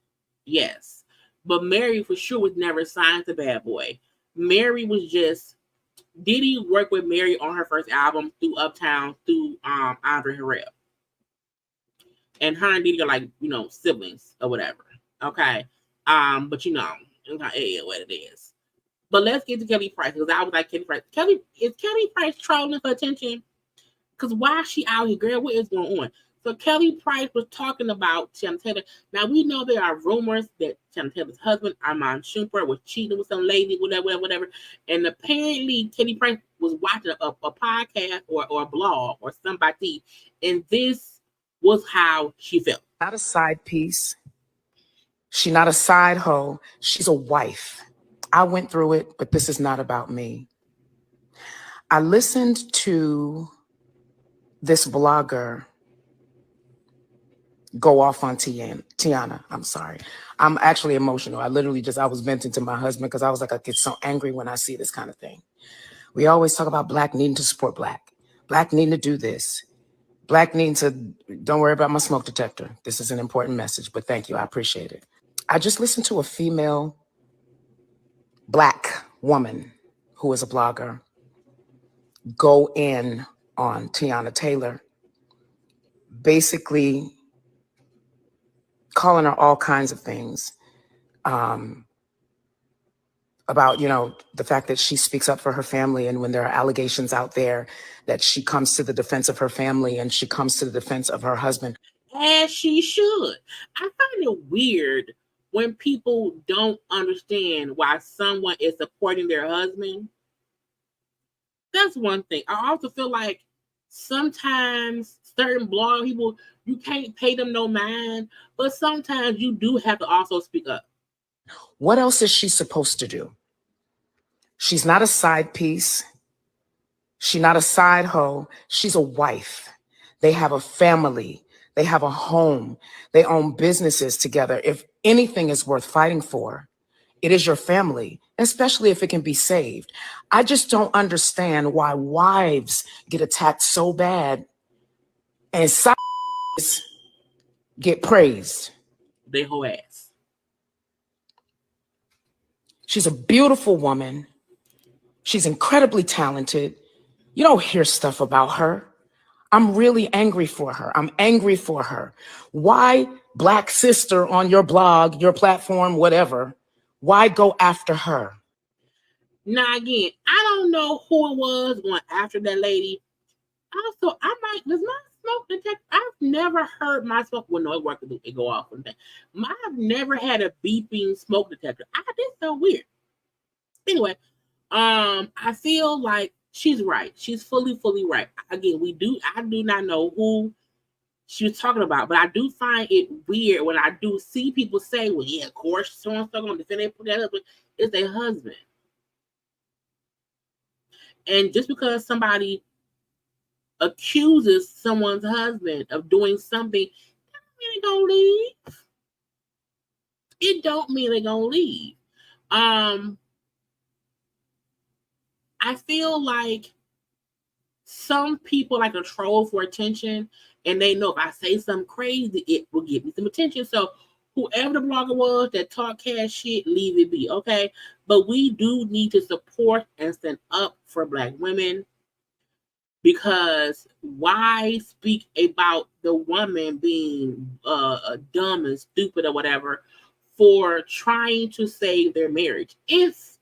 yes, but Mary for sure was never signed to Bad Boy. Mary was just, Diddy worked with Mary on her first album through Uptown, through Andre Harrell. And her and Diddy are like, siblings or whatever. Okay. But you know, it's what it is. But let's get to Kelly Price, because I was like, Kelly Price. Is Kelly Price trolling for attention? Because why is she out here, girl? What is going on? So Kelly Price was talking about Tiana Taylor. Now we know there are rumors that Tiana Taylor's husband, Armand Schumer, was cheating with some lady, whatever. And apparently Kelly Price was watching a podcast or a blog or somebody, and this was how she felt. Not a side piece. She's not a side hoe. She's a wife. I went through it, but this is not about me. I listened to this blogger go off on Tiana. I'm sorry. I'm actually emotional. I was venting to my husband because I was like, I get so angry when I see this kind of thing. We always talk about Black needing to support Black. Black needing to do this. Black needing to, don't worry about my smoke detector. This is an important message, but thank you. I appreciate it. I just listened to a female Black woman who is a blogger go in on Tiana Taylor, basically calling her all kinds of things about, the fact that she speaks up for her family, and when there are allegations out there that she comes to the defense of her family and she comes to the defense of her husband. As she should. I find it weird when people don't understand why someone is supporting their husband. That's one thing. I also feel like sometimes certain blog people, you can't pay them no mind, but sometimes you do have to also speak up. What else is she supposed to do? She's not a side piece. She's not a side hoe. She's a wife. They have a family. They have a home. They own businesses together. If anything is worth fighting for, it is your family, especially if it can be saved. I just don't understand why wives get attacked so bad and side get praised. They whole ass. She's a beautiful woman. She's incredibly talented. You don't hear stuff about her. I'm really angry for her. I'm angry for her. Why, Black sister on your blog, your platform, whatever, why go after her? Now, again, I don't know who it was going after that lady. Also, does my smoke detector, I've never heard my smoke, well, no, it worked, it go off. I've never had a beeping smoke detector. That's so weird. Anyway, I feel like she's right. She's fully right. Again, I do not know who she was talking about, but I do find it weird when I do see people say, well, yeah, of course, someone's going to defend their husband. It's their husband. And just because somebody accuses someone's husband of doing something, that don't mean they're going to leave. It don't mean they're going to leave. I feel like some people like to troll for attention, and they know if I say something crazy, it will give me some attention. So whoever the blogger was that talk cash shit, leave it be, okay? But we do need to support and stand up for Black women, because why speak about the woman being dumb and stupid or whatever for trying to save their marriage if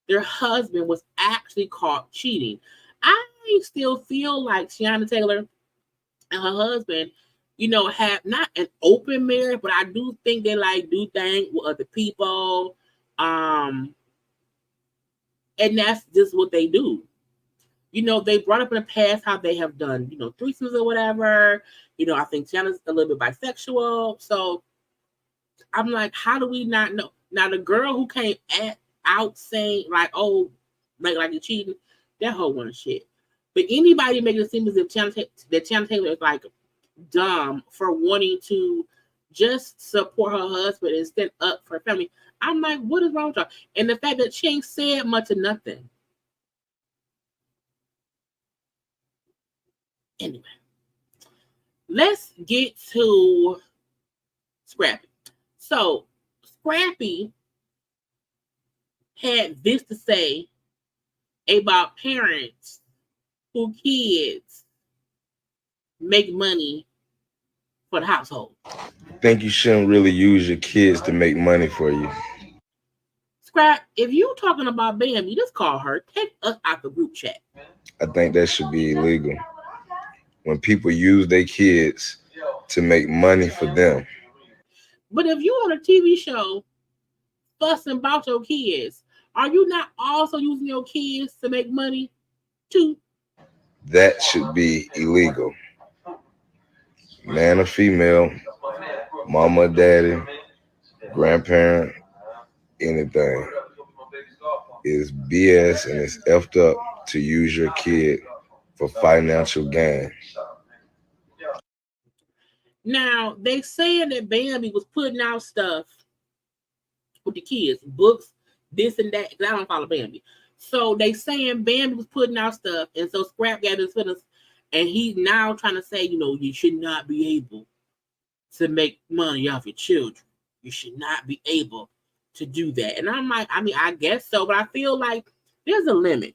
their husband was actually caught cheating? I still feel like Tiana Taylor and her husband, have not an open marriage, but I do think they do things with other people. And that's just what they do. They brought up in the past how they have done, threesomes or whatever. I think Tiana's a little bit bisexual. So I'm like, how do we not know? Now, the girl who came out saying like you're cheating, that whole one shit. But anybody making it seem as if Tiana Taylor is like dumb for wanting to just support her husband and stand up for her family, I'm like, what is wrong with her? And the fact that she ain't said much of nothing. Anyway, let's get to Scrappy. So Scrappy had this to say about parents who kids make money for the household. think you shouldn't really use your kids to make money for you. Scrap, if you talking about Bambi, just call her. Take us out the group chat. I think that should be illegal. When people use their kids to make money for them, But if you on a TV show fussing about your kids, are you not also using your kids to make money too? that should be illegal. Man or female, mama, daddy, grandparent, anything is BS and it's effed up to use your kid for financial gain. Now they saying that Bambi was putting out stuff with the kids, books, this and that. Cause I don't follow Bambi, so they saying Bambi was putting out stuff, and so Scrap got his feelings, and he's now trying to say, you should not be able to make money off your children. You should not be able to do that. And I'm like, I guess so, but I feel like there's a limit.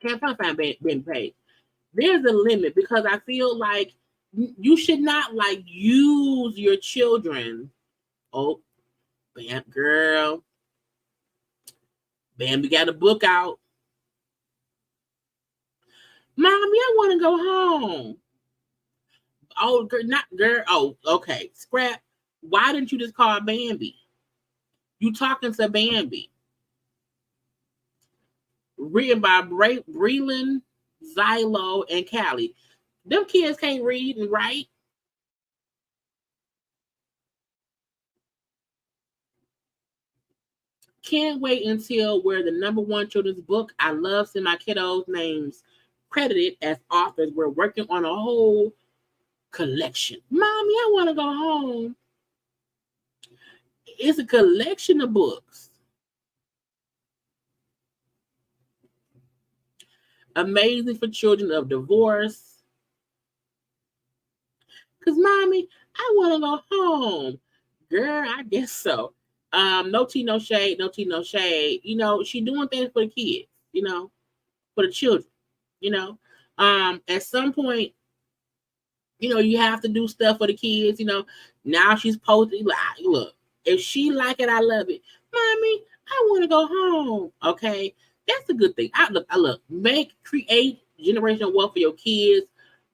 Can't find Bambi Page. There's a limit because I feel like you should not like use your children. Oh, Bam, girl. Bambi got a book out. Mommy, I want to go home. Oh, girl, not girl. Oh, okay. Scrap. Why didn't you just call Bambi? You talking to Bambi. Written by Breland, Xylo, and Callie. Them kids can't read and write. Can't wait until we're the #1 children's book. I love seeing my kiddos' names credited as authors. We're working on a whole collection. Mommy, I want to go home. It's a collection of books. Amazing for children of divorce. Because, Mommy, I want to go home. Girl, I guess so. No tea, no shade, no tea, no shade. She doing things for the kids, for the children, At some point, you have to do stuff for the kids, Now she's posting, like, look, if she like it, I love it. Mommy, I want to go home. Okay. That's a good thing. I look, create generational wealth for your kids.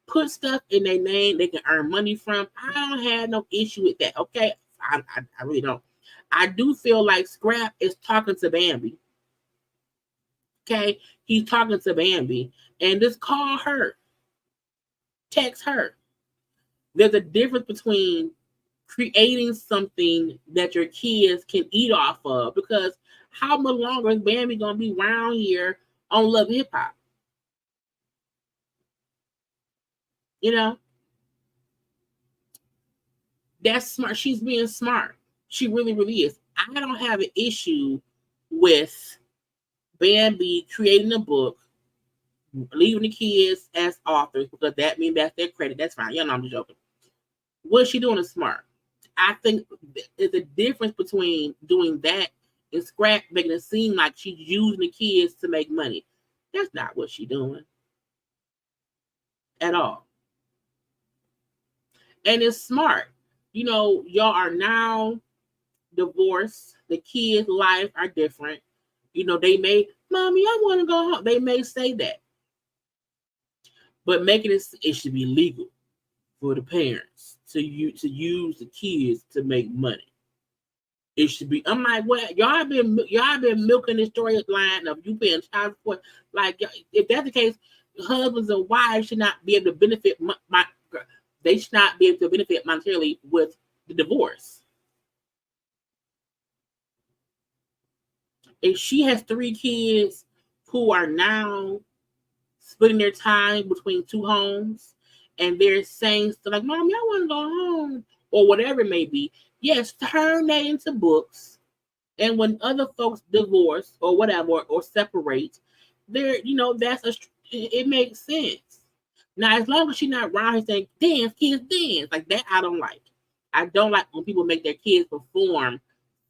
Put stuff in their name they can earn money from. I don't have no issue with that. Okay. I really don't. I do feel like Scrap is talking to Bambi. Okay. He's talking to Bambi. And just call her. Text her. There's a difference between creating something that your kids can eat off of, because how much longer is Bambi gonna be around here on Love Hip Hop? That's smart. She's being smart. She really, really is. I don't have an issue with Bambi creating a book, leaving the kids as authors, because that means that's their credit. That's fine. I'm just joking. What she doing is smart. I think there's a difference between doing that and Scrap making it seem like she's using the kids to make money. That's not what she's doing at all. And it's smart. Y'all are now divorced. The kids' life are different. They may, Mommy, I want to go home. They may say that. But making it should be legal for the parents to use the kids to make money. It should be. I'm like, what? Y'all have been milking the storyline of you paying child support. Like, if that's the case, husbands and wives should not be able to benefit. They should not be able to benefit monetarily with the divorce. If she has 3 kids who are now splitting their time between 2 homes, and they're saying stuff like, Mommy, I want to go home, or whatever it may be, yes, turn that into books. And when other folks divorce or whatever, or separate, it makes sense. Now, as long as she's not around here saying, dance, kids, dance, like that, I don't like. I don't like when people make their kids perform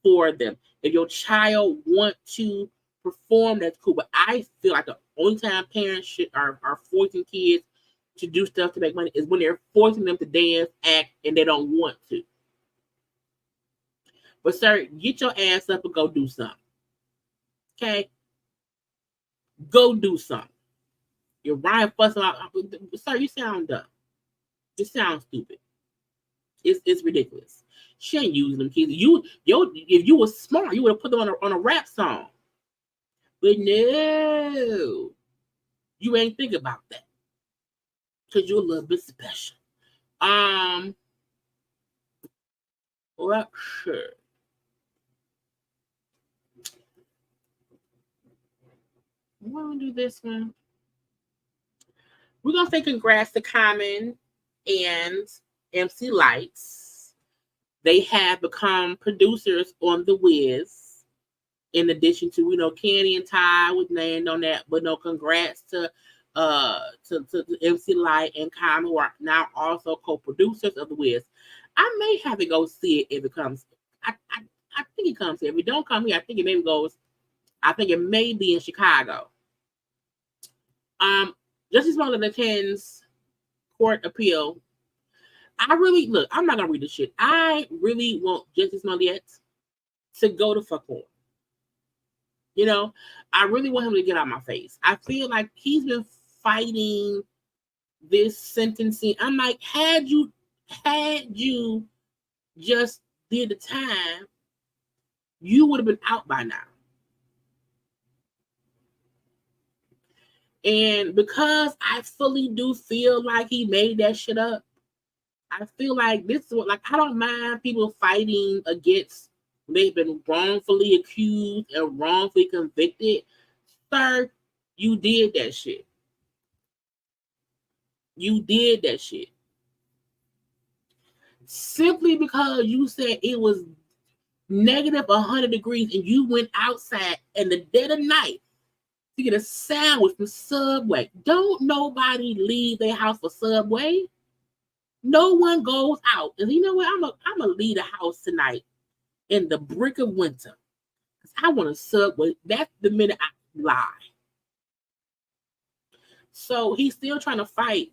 for them. If your child want to perform, that's cool. But I feel like the only time parents are forcing kids to do stuff to make money is when they're forcing them to dance, act, and they don't want to. But sir, get your ass up and go do something. Okay? Go do something. You're Ryan fussing out. Sir, you sound dumb. You sound stupid. It's ridiculous. She ain't using them kids. If you were smart, you would have put them on a rap song. But no, you ain't think about that because you're a little bit special. Well, sure. We're gonna do this one. We're gonna say congrats to Common and MC Lights. They have become producers on The Wiz. In addition to, Kandi and Ty was named on that, but no, congrats to MC Light and Common, who are now also co-producers of The Wiz. I may have to go see it if it comes. I think it comes here. If it don't come here, I think it may be in Chicago. Justice Smollett attends court appeal. I'm not gonna read this shit. I really want Justice Smollett to go to fuck on. I really want him to get out of my face. I feel like he's been fighting this sentencing. I'm like, had you just did the time, you would have been out by now. And because I fully do feel like he made that shit up, I feel like this is what, I don't mind people fighting against they've been wrongfully accused and wrongfully convicted. Sir, you did that shit. You did that shit. Simply because you said it was negative 100 degrees and you went outside in the dead of night to get a sandwich from Subway. Don't nobody leave their house for Subway. No one goes out. And you know what? I'm gonna leave the house tonight in the brick of winter. I want a Subway. That's the minute I lie. So he's still trying to fight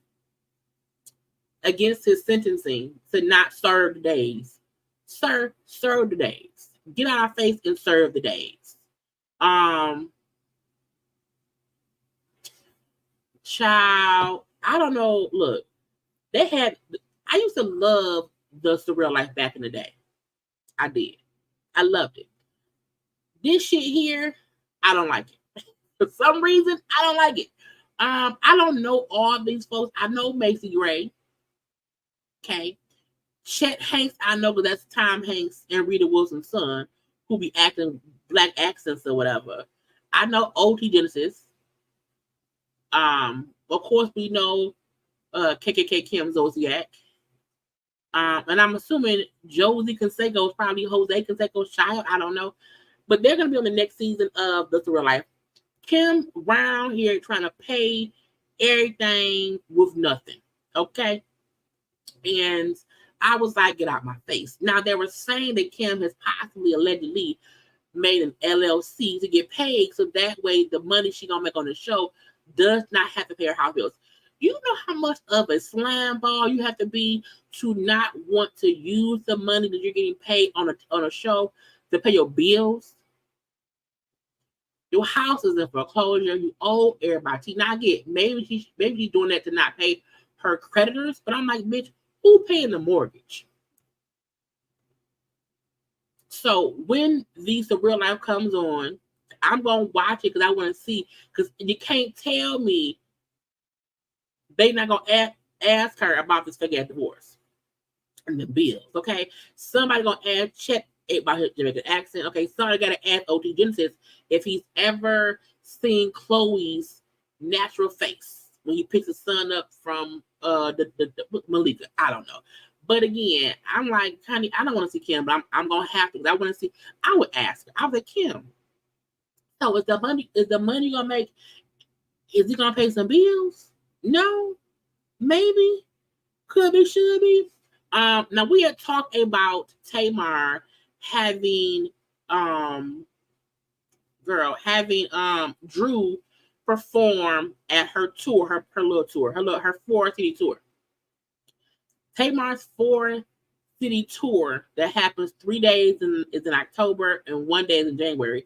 against his sentencing to not serve the days. Sir, serve the days. Get out of our face and serve the days. Child, I don't know. Look, I used to love the Surreal Life back in the day. I did. I loved it. This shit here, I don't like it. For some reason, I don't like it. I don't know all these folks. I know Macy Gray. Okay. Chet Hanks, I know, but that's Tom Hanks and Rita Wilson's son, who be acting black accents or whatever. I know OT Genesis. Of course, we know KKK Kim Zodiac. And I'm assuming Josie Canseco is probably Jose Canseco's child. I don't know. But they're going to be on the next season of The Surreal Life. Kim around here trying to pay everything with nothing. Okay? And I was like, get out my face. Now, they were saying that Kim has possibly, allegedly, made an LLC to get paid, so that way the money she's going to make on the show does not have to pay her house bills. You know how much of a slam ball you have to be to not want to use the money that you're getting paid on a show to pay your bills? Your house is in foreclosure. You owe everybody. Now I get maybe she's doing that to not pay her creditors, but I'm like, bitch, who paying the mortgage? So when The Surreal Life comes on, I'm gonna watch it because I want to see. Because you can't tell me they not gonna ask her about this fake ass divorce and the bills. Okay, somebody gonna check about his Jamaican accent. Okay, somebody gotta ask OT Genesis if he's ever seen Chloe's natural face when he picks his son up from the Malika. I don't know. But again, I'm like, Kandi, I don't want to see Kim, but I'm gonna have to because I want to see. I would ask her. I was like, Kim, so is the money gonna make? Is he gonna pay some bills? No, maybe, could be, should be. Now we had talked about Tamar having Drew perform at her tour, her little tour, her 4 city tour. Tamar's 4 city tour that happens 3 days is in October and 1 day is in January.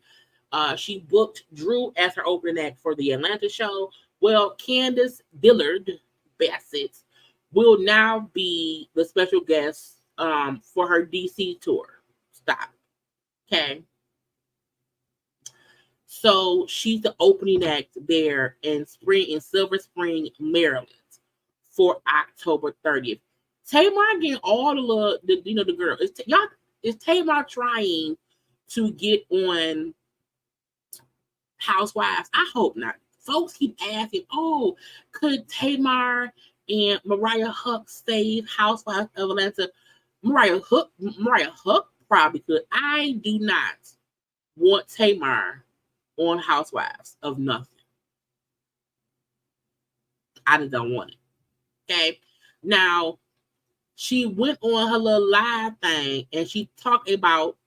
She booked Drew as her opening act for the Atlanta show. Well, Candace Dillard Bassett will now be the special guest for her DC tour. Stop. Okay. So she's the opening act there in Silver Spring, Maryland for October 30th. Tamar getting all the girl. Is Tamar trying to get on Housewives? I hope not. Folks keep asking, oh, could Tamar and Mariah Huq save Housewives of Atlanta? Mariah Huq probably could. I do not want Tamar on Housewives of nothing. I just don't want it. Okay. Now, she went on her little live thing and she talked about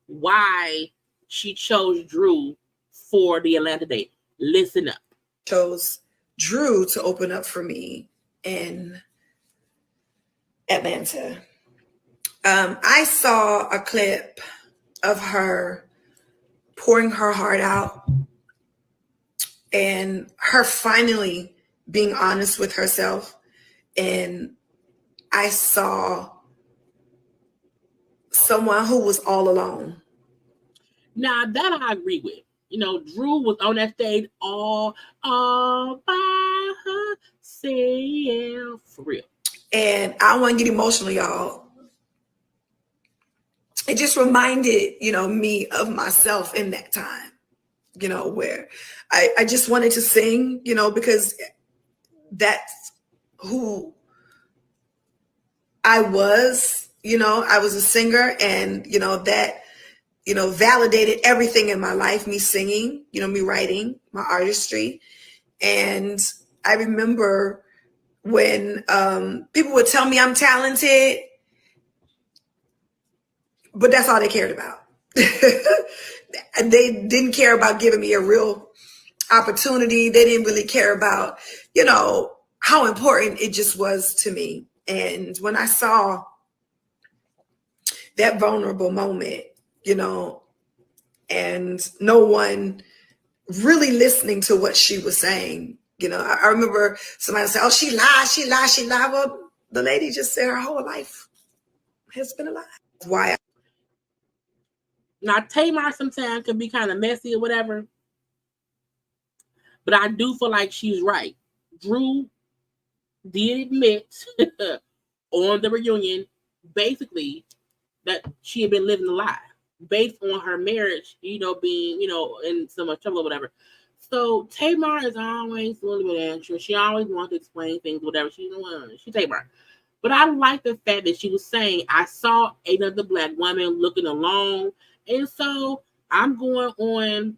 why she chose Drew for the Atlanta date. Listen up. Chose Drew to open up for me in Atlanta. I saw a clip of her pouring her heart out and her finally being honest with herself. And I saw someone who was all alone. Now, that I agree with. You know, Drew was on that stage all by herself, for real. And I want to get emotional, y'all. It just reminded, me of myself in that time, where I just wanted to sing, because that's who I was, I was a singer, and, that, validated everything in my life, me singing, me writing, my artistry. And I remember when people would tell me I'm talented, but that's all they cared about. They didn't care about giving me a real opportunity. They didn't really care about, how important it just was to me. And when I saw that vulnerable moment, and no one really listening to what she was saying, I remember somebody said, oh, she lied. Well, the lady just said her whole life has been a lie. Why? Now, Tamar sometimes can be kind of messy or whatever, but I do feel like she's right. Drew did admit on the reunion, basically, that she had been living a lie based on her marriage, being, in so much trouble or whatever. So Tamar is always a little bit anxious. She always wants to explain things, whatever. She's Tamar. But I like the fact that she was saying, I saw another Black woman looking alone. And so I'm going on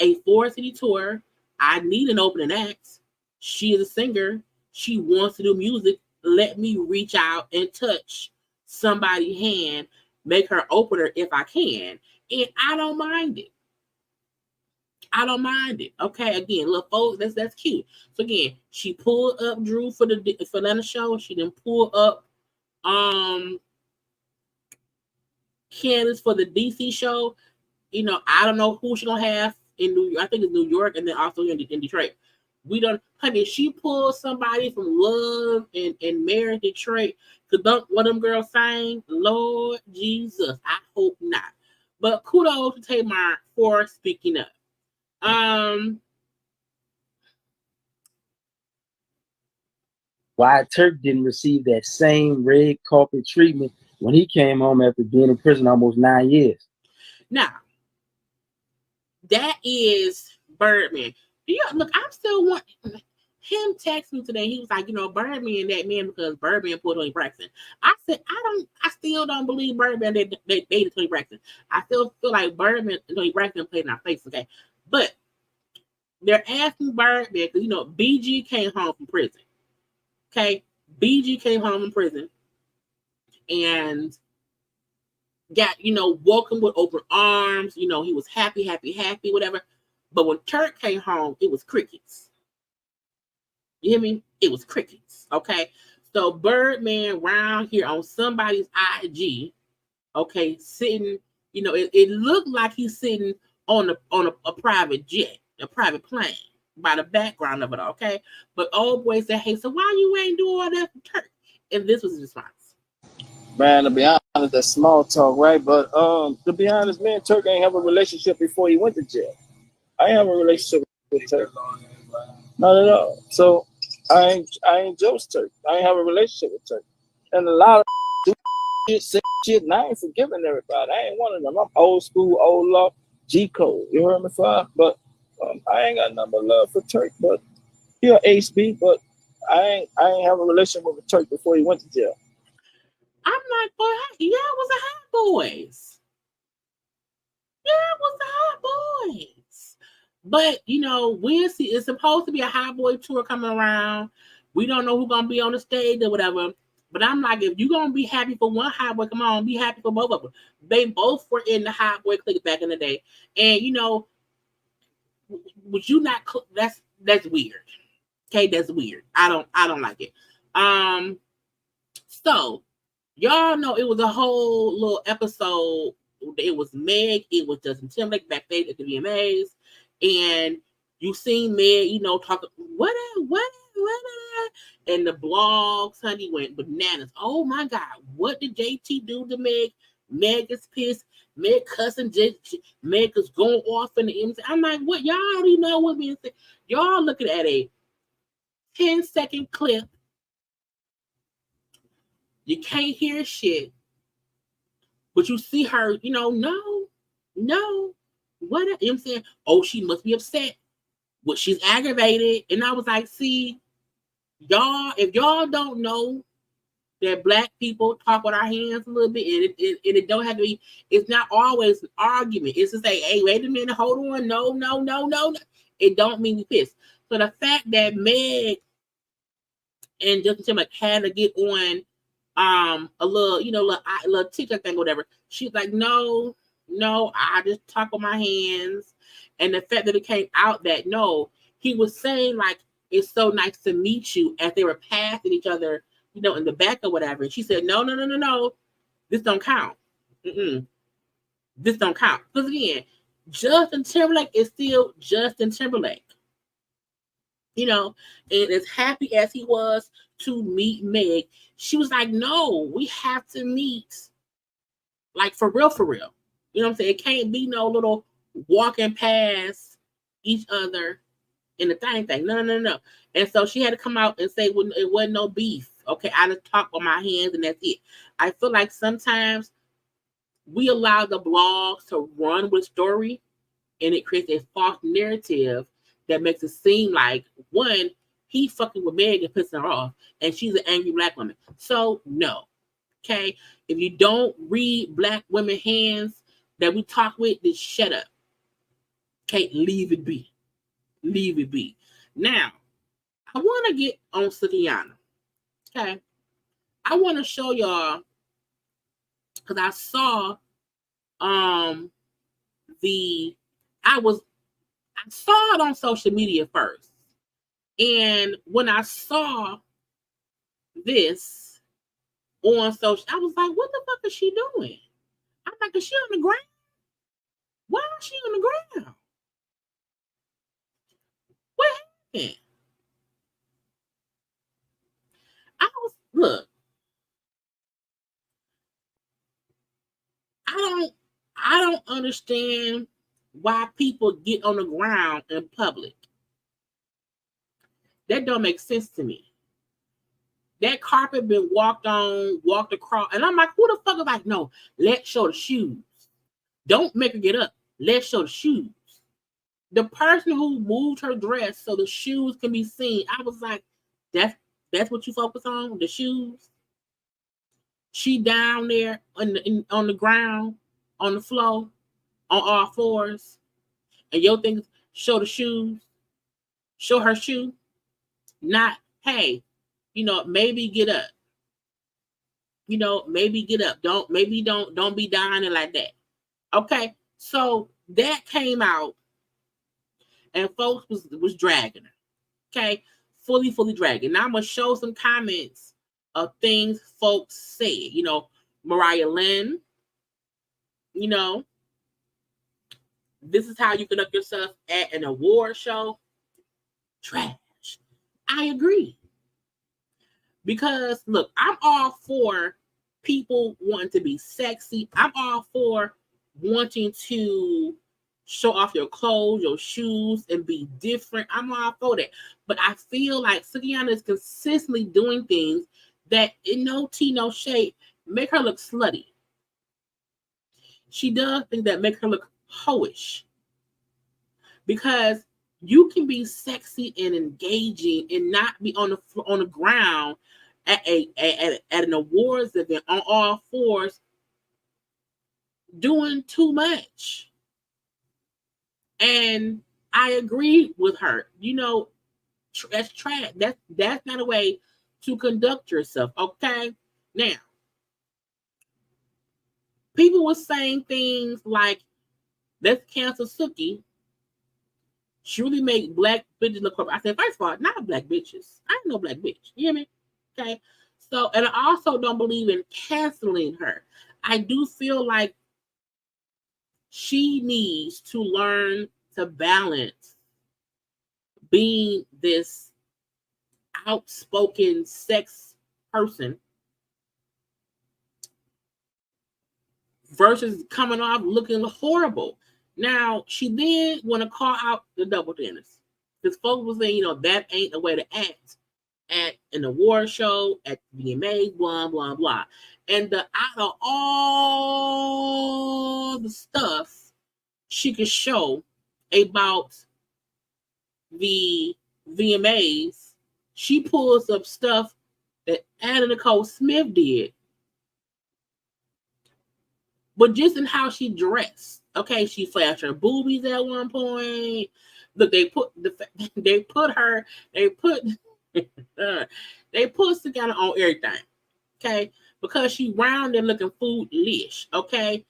a 4-city tour. I need an opening act. She is a singer. She wants to do music. Let me reach out and touch somebody's hand, make her opener if I can. And I don't mind it. Okay, again, look, folks, that's cute. So again, she pulled up Drew for Atlanta show. She didn't pull up Candace for the DC show. I don't know who she's gonna have in New York. I think it's New York, and then also in Detroit. We don't, honey. She pulled somebody from Love and Marriage Detroit. Cause one of them girls sang, Lord Jesus. I hope not. But kudos to Tamar for speaking up. Why Turk didn't receive that same red carpet treatment when he came home after being in prison almost 9 years. Now, that is Birdman. Look, I'm still wanting him text me today. He was like, Birdman that man because Birdman pulled Toni Braxton. I said, I still don't believe Birdman that they dated Toni Braxton. I still feel like Birdman and Toni Braxton played in our face, okay? But they're asking Birdman because BG came home from prison. Okay, BG came home from prison and got, welcomed with open arms. He was happy, whatever. But when Turk came home, it was crickets. You hear me? It was crickets. Okay. So Birdman round here on somebody's IG, okay, sitting, you know, it looked like he's sitting on a private jet, a private plane by the background of it, okay? But old boy said, hey, so why you ain't do all that for Turk? And this was his response. Man, to be honest, that's small talk, right? But to be honest, me and Turk ain't have a relationship before he went to jail. I ain't have a relationship with Turk. Not at all. So I ain't Joe's Turk. I ain't have a relationship with Turk. And a lot of shit, say shit, and I ain't forgiving everybody. I ain't one of them. I'm old school, old law, G code. You heard me, fire? But I ain't got nothing but love for Turk. But he a HB, but I ain't have a relationship with Turk before he went to jail. I'm like, boy, yeah, it was the Hot Boys. Yeah, it was the Hot Boys. But, you know, we'll see. It's supposed to be a Hot Boy tour coming around. We don't know who's going to be on the stage or whatever. But I'm like, if you're going to be happy for one Hot Boy, come on, be happy for both of them. They both were in the Hot Boy clique back in the day. And, you know, would you not, that's weird. Okay, that's weird. I don't like it. So, y'all know it was a whole little episode. It was Meg, it was Justin Timberlake backstage at the VMAs, and you seen Meg, you know, talking what, and the blogs, honey, went bananas. Oh my God, what did JT do to Meg? Meg is pissed. Meg cussing. Meg is going off in the MC. I'm like, what? Y'all already know what being said. Y'all looking at a 10-second clip. You can't hear shit. But you see her, you know, no. What? You know what I'm saying? Oh, she must be upset. Well, she's aggravated. And I was like, see, y'all, if y'all don't know that Black people talk with our hands a little bit, and it don't have to be, it's not always an argument. It's to say, hey, wait a minute, hold on. No. It don't mean you pissed. So the fact that Meg and Justin Timberlake had to get on a little, you know, little TikTok thing, whatever. She's like, no, I just talk with my hands. And the fact that it came out that no, he was saying like, it's so nice to meet you, as they were passing each other, you know, in the back or whatever. And she said, no, this don't count. This don't count. Because again, Justin Timberlake is still Justin Timberlake. You know, and as happy as he was to meet Meg, she was like, no, we have to meet like for real. You know what I'm saying? It can't be no little walking past each other in the thing. No. And so she had to come out and say it wasn't no beef. Okay, I just talk with my hands and that's it. I feel like sometimes we allow the blogs to run with story, and it creates a false narrative that makes it seem like, one, he fucking with Meg and pissing her off, and she's an angry Black woman. So, no. Okay? If you don't read Black women hands that we talk with, then shut up. Okay? Leave it be. Now, I want to get on Sukiana. Okay? I want to show y'all, because I saw I saw it on social media first. And when I saw this on social, I was like, what the fuck is she doing? I'm like, is she on the ground? Why is she on the ground? What happened? I don't understand why people get on the ground in public. That don't make sense to me. That carpet been walked across, and I'm like, who the fuck is like, no, let's show the shoes. Don't make her get up. Let's show the shoes. The person who moved her dress so the shoes can be seen, I was like, that's what you focus on, the shoes. She down there on the ground, on the floor, on all fours, and your thing is show the shoes, show her shoe, not, hey, you know, maybe get up. You know, maybe get up. Don't be dying like that. Okay, so that came out, and folks was dragging her. Okay, fully dragging. Now I'm gonna show some comments of things folks said. You know, Mariah Lynn, you know, this is how you conduct yourself at an award show. Trash. I agree. Because, look, I'm all for people wanting to be sexy. I'm all for wanting to show off your clothes, your shoes, and be different. I'm all for that. But I feel like Sukiana is consistently doing things that, in no tea, no shade, make her look slutty. She does things that make her look hoish. Because you can be sexy and engaging and not be on the ground at an awards event on all fours doing too much. And I agree with her. You know, that's trash. That's not a way to conduct yourself. Okay. Now, people were saying things like, let's cancel Suki. She really make black bitches look corrupt. I said, first of all, not black bitches. I ain't no black bitch. You hear me? Okay. So, and I also don't believe in canceling her. I do feel like she needs to learn to balance being this outspoken sex person versus coming off looking horrible. Now, she did want to call out the double dinners. Because folks was saying, you know, that ain't the way to act at an award show, at VMAs, blah, blah, blah. And out of all the stuff she could show about the VMAs, she pulls up stuff that Anna Nicole Smith did. But just in how she dressed. Okay, she flashed her boobies at one point. Look, they put Sukiana on everything. Okay, because she round and looking foolish. Okay,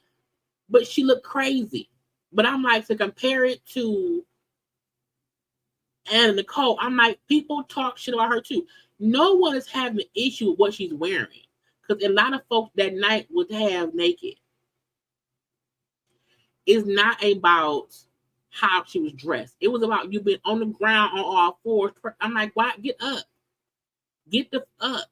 but she looked crazy. But I'm like, to compare it to Anna Nicole, I'm like, people talk shit about her too. No one is having an issue with what she's wearing, because a lot of folks that night would have naked. It's not about how she was dressed. It was about you being on the ground on all fours. I'm like, why? Get up. Get the up.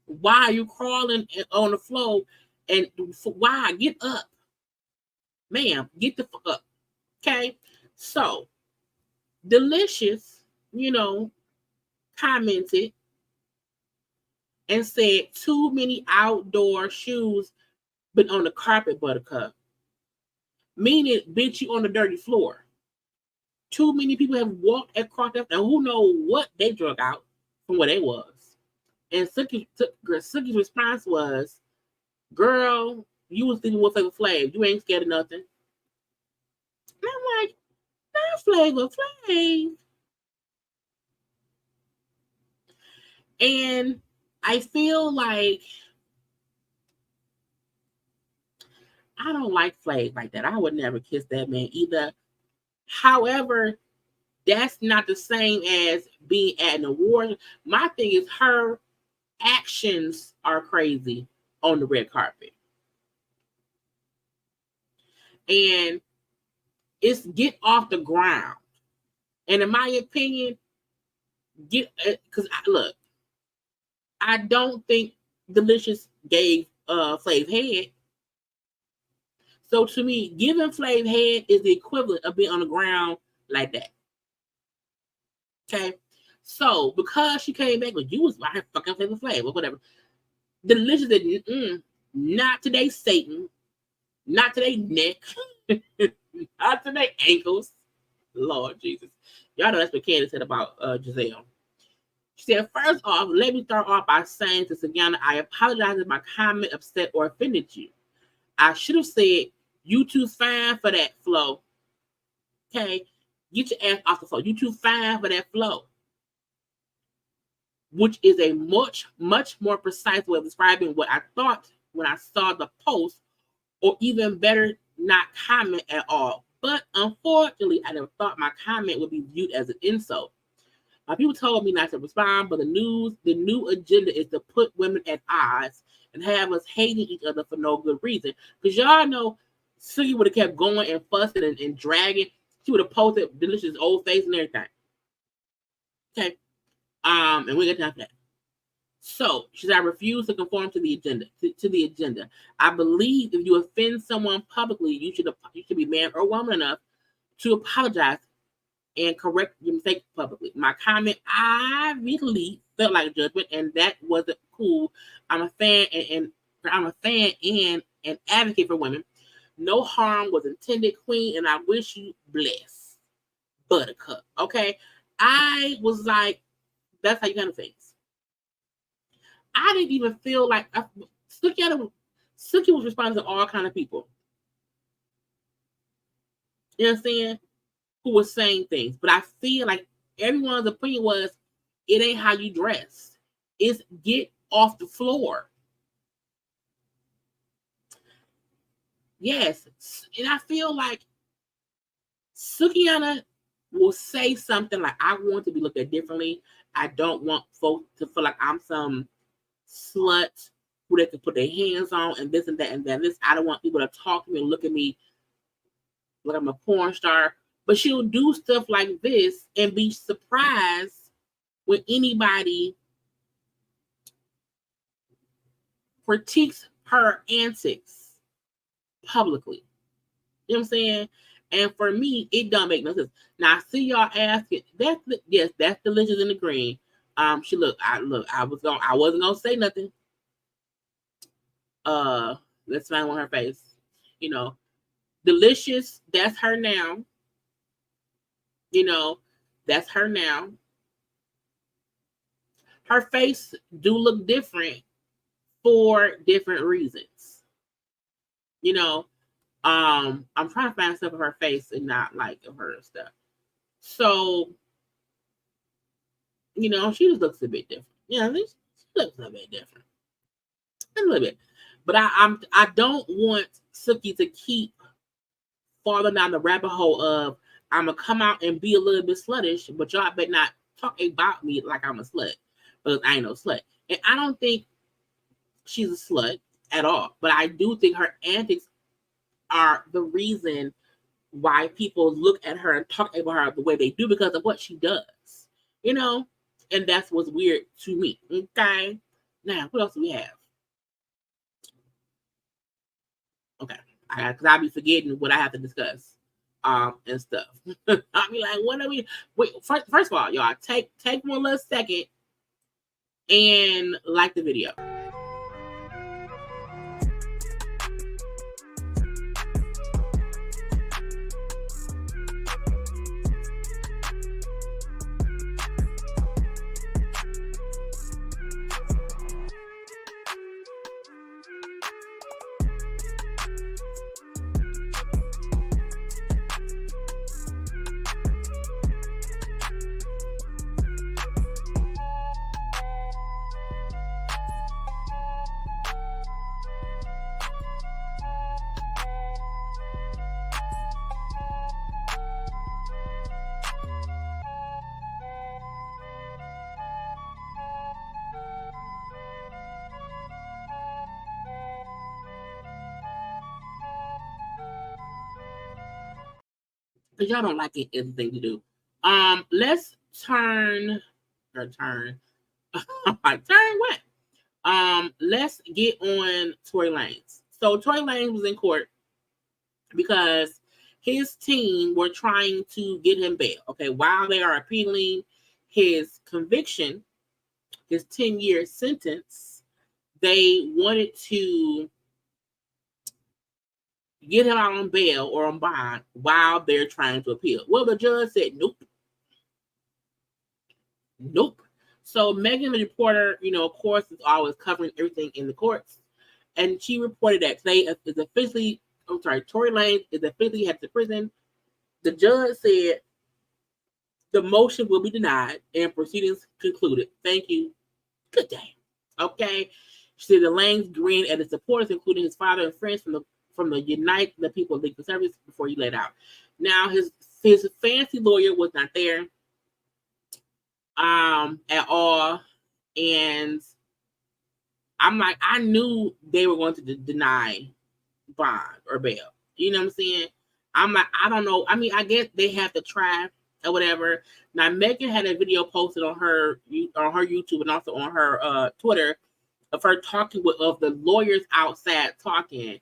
Why are you crawling on the floor? And why? Get up. Ma'am, get the fuck up. Okay? So, Deelishis, you know, commented and said, too many outdoor shoes been on the carpet, Buttercup. Meaning, bitch, you on the dirty floor. Too many people have walked across that, and who knows what they drug out from where they was. And Suki's response was, girl, you was thinking with Flavor Flav. You ain't scared of nothing. And I'm like, not Flavor Flav. And I feel like I don't like Flav like that. I would never kiss that man either. However, that's not the same as being at an award. My thing is her actions are crazy on the red carpet. And it's get off the ground. And in my opinion, because look, I don't think Deelishis gave Flav head. So to me, giving Flav head is the equivalent of being on the ground like that. Okay? So because she came back with you was my fucking Flavor Flav or whatever, Deelishis said, not today, Satan. Not today, neck. Not today, ankles. Lord Jesus. Y'all know that's what Kandi said about Giselle. She said, first off, let me start off by saying to Sukiana, I apologize if my comment upset or offended you. I should have said, you too fine for that flow. Okay? Get your ass off the floor. You too fine for that flow. Which is a much, much more precise way of describing what I thought when I saw the post, or even better, not comment at all. But unfortunately, I never thought my comment would be viewed as an insult. People told me not to respond, but the new agenda is to put women at odds and have us hating each other for no good reason. Because y'all know Suki would have kept going and fussing and dragging. She would have posted Deelishis' old face and everything. Okay. And we got time for that. So she said, I refuse to conform to the agenda. To the agenda. I believe if you offend someone publicly, you should be man or woman enough to apologize and correct your mistake publicly. My comment, I really felt like a judgment, and that wasn't cool. I'm a fan and an advocate for women. No harm was intended, Queen, and I wish you bless. Buttercup. Okay. I was like, that's how you kind of things. I didn't even feel like Suki was responding to all kind of people. You know what I'm saying? Who was saying things. But I feel like everyone's opinion was, it ain't how you dress. It's get off the floor. Yes. And I feel like Sukiana will say something like, I want to be looked at differently. I don't want folks to feel like I'm some slut who they can put their hands on and this and that and that. I don't want people to talk to me and look at me like I'm a porn star. But she'll do stuff like this and be surprised when anybody critiques her antics publicly. You know what I'm saying? And for me, it don't make no sense. Now I see y'all asking. That's Deelishis in the green. I wasn't gonna say nothing. Let's find on her face. You know, Deelishis, that's her now. You know, that's her now. Her face do look different for different reasons. You know, I'm trying to find stuff of her face and not like of her stuff. So, you know, she just looks a bit different. You know, she looks a bit different. A little bit. But I don't want Suki to keep falling down the rabbit hole of, I'm going to come out and be a little bit sluttish, but y'all better not talk about me like I'm a slut. Because I ain't no slut. And I don't think she's a slut at all. But I do think her antics are the reason why people look at her and talk about her the way they do, because of what she does. You know? And that's what's weird to me. Okay? Now, what else do we have? Okay. Because I'll be forgetting what I have to discuss. And stuff. I'll be like, what are we? Wait, first of all, y'all, take one little second and like the video. Because y'all don't like it as a thing to do. Let's turn what? Let's get on Tory Lanez. So Tory Lanez was in court because his team were trying to get him bail. Okay, while they are appealing his conviction, his 10-year sentence, they wanted to get him out on bail or on bond while they're trying to appeal. Well, the judge said nope. So Megan, the reporter, you know, of course, is always covering everything in the courts, and she reported that today is officially. Tory Lanez is officially headed to prison. The judge said the motion will be denied and proceedings concluded. Thank you. Good day. Okay. She said the Lanez grinned at his supporters, including his father and friends from the Unite the People Legal Service, before he let out. Now his fancy lawyer was not there. at all. And I'm like, I knew they were going to deny bond or bail. You know what I'm saying? I'm like, I don't know. I mean, I guess they have to try or whatever. Now, Megan had a video posted on her YouTube and also on her Twitter of her talking of the lawyers outside talking.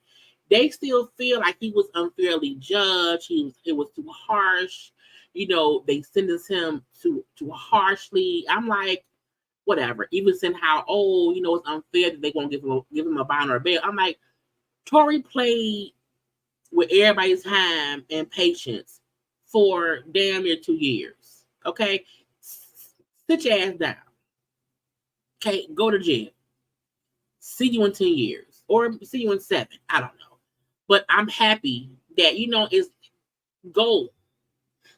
They still feel like he was unfairly judged. It was too harsh. You know, they sentenced him too harshly. I'm like, whatever. Even saying how, it's unfair that they won't give him a bond or a bail. I'm like, Tory played with everybody's time and patience for damn near 2 years. Okay? Sit your ass down. Okay? Go to jail. See you in 10 years. Or see you in 7. I don't know. But I'm happy that, it's gold.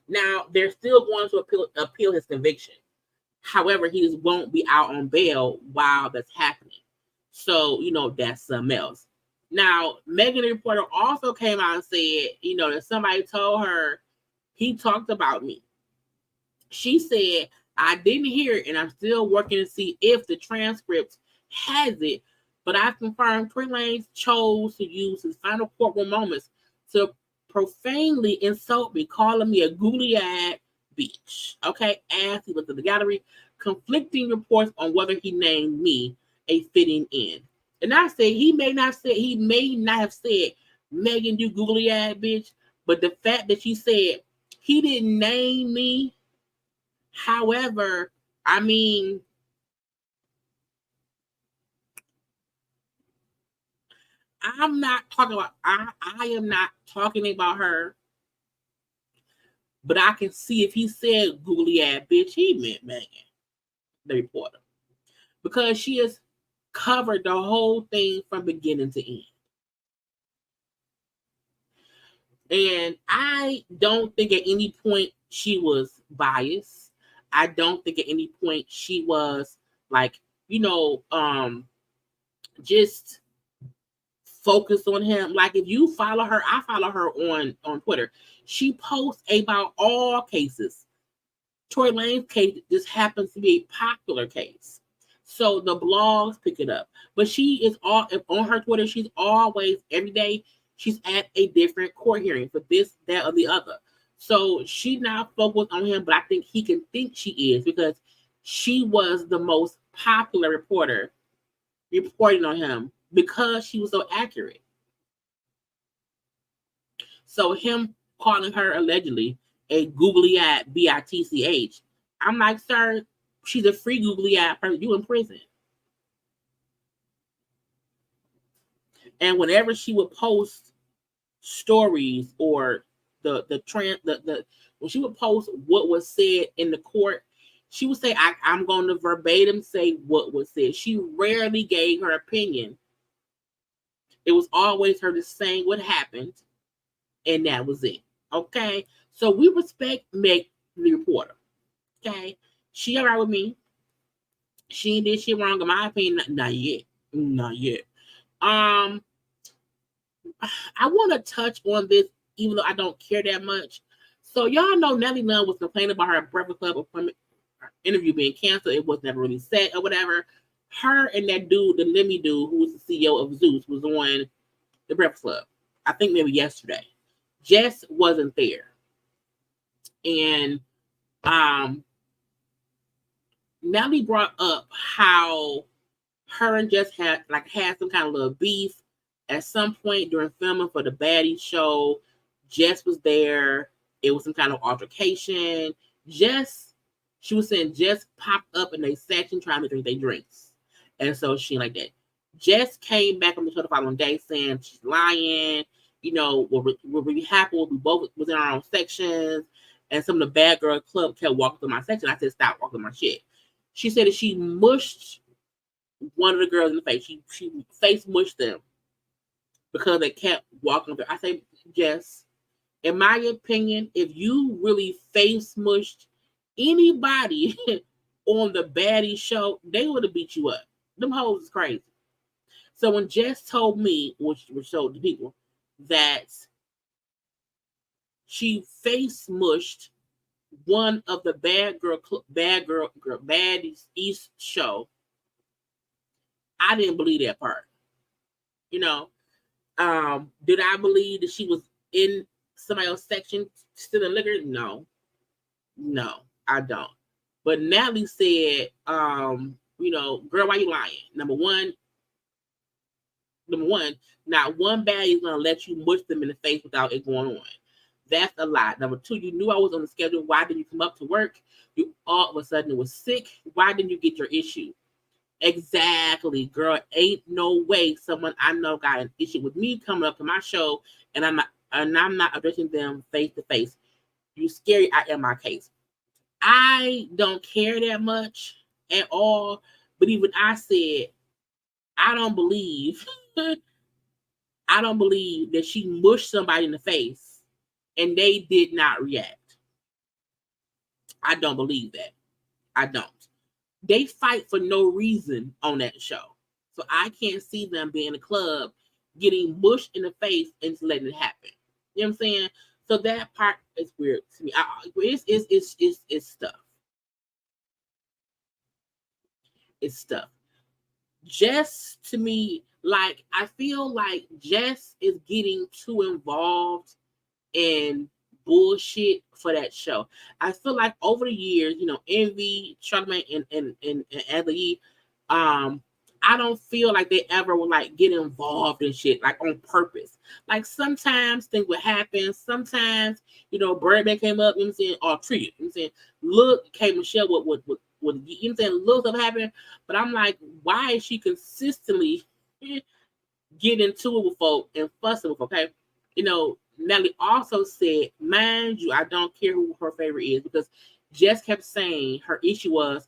Now, they're still going to appeal his conviction. However, he won't be out on bail while that's happening. So, that's something else. Now, Megan the reporter also came out and said, that somebody told her he talked about me. She said, I didn't hear it, and I'm still working to see if the transcript has it. But I confirmed Tory Lanez chose to use his final courtroom moments to profanely insult me, calling me a googly-eyed bitch. Okay, as he looked at the gallery, conflicting reports on whether he named me a fitting end. And I said he may not have said, Megan, you googly-eyed bitch, but the fact that she said he didn't name me, however, I mean, I'm not talking about, I am not talking about her, but I can see if he said googly-eyed bitch, he meant Megan, the reporter, because she has covered the whole thing from beginning to end. And I don't think at any point she was biased. I don't think at any point she was like, just focused on him. Like if you follow her, I follow her on Twitter. She posts about all cases. Tory Lanez case just happens to be a popular case. So the blogs pick it up. But she is on her Twitter, she's always, every day, she's at a different court hearing for this, that, or the other. So she's not focused on him, but I think he can think she is because she was the most popular reporter reporting on him because she was so accurate. So him calling her allegedly a googly-eyed bitch, I'm like, sir, she's a free googly-eyed person. You in prison. And whenever she would post stories or when she would post what was said in the court, she would say, I'm going to verbatim say what was said. She rarely gave her opinion. It was always her just saying what happened, and that was it. Okay? So we respect Meg, the reporter. Okay? She all right with me. She ain't did shit wrong in my opinion. Not yet. Not yet. I want to touch on this, even though I don't care that much. So y'all know Nelly Lunn was complaining about her Breakfast Club appointment interview being canceled. It was never really set or whatever. Her and that dude, the Lemmy dude, who was the CEO of Zeus, was on the Breakfast Club. I think maybe yesterday. Jess wasn't there. And Nelly brought up how her and Jess had some kind of little beef at some point during filming for the Baddie show. Jess was there. It was some kind of altercation. She was saying Jess popped up in their section trying to drink their drinks. And so she like that. Jess came back on the show the following day saying she's lying. We're really happy. We both was in our own sections. And some of the bad girl club kept walking through my section. I said, stop walking my shit. She said that she mushed one of the girls in the face. She face mushed them because they kept walking through. I say, Jess, in my opinion, if you really face mushed anybody on the Baddie show, they would have beat you up. Them hoes is crazy. So when Jess told me, which showed the people, that she face mushed one of the Baddies East show, I didn't believe that part. You know, did I believe that she was in somebody else's section stealing liquor? No, I don't. But Natalie said, you know, girl, why you lying? Number one, not one baddie is gonna let you mush them in the face without it going on. That's a lie. Number two, you knew I was on the schedule. Why didn't you come up to work? You all of a sudden was sick. Why didn't you get your issue? Exactly, girl. Ain't no way someone I know got an issue with me coming up to my show, and I'm not addressing them face to face. You scary. I am my case. I don't care that much at all. But even I said, I don't believe that she mushed somebody in the face and they did not react. I don't believe that. I don't. They fight for no reason on that show. So I can't see them being in a club getting mushed in the face and just letting it happen. You know what I'm saying? So that part is weird to me. It's stuff. It's stuff. Jess, to me, like, I feel like Jess is getting too involved in bullshit for that show. I feel like over the years, you know, Envy, Charlamagne, and Adley, I don't feel like they ever would like get involved in shit like on purpose. Like sometimes things would happen. Sometimes, you know, Birdman came up, you know what I'm saying, or treated. You know what I'm saying, look, K Michelle would you know what I'm saying, little stuff happened. But I'm like, why is she consistently getting into it with folk and fussing with folk? Okay. You know, Natalie also said, mind you, I don't care who her favorite is, because Jess kept saying her issue was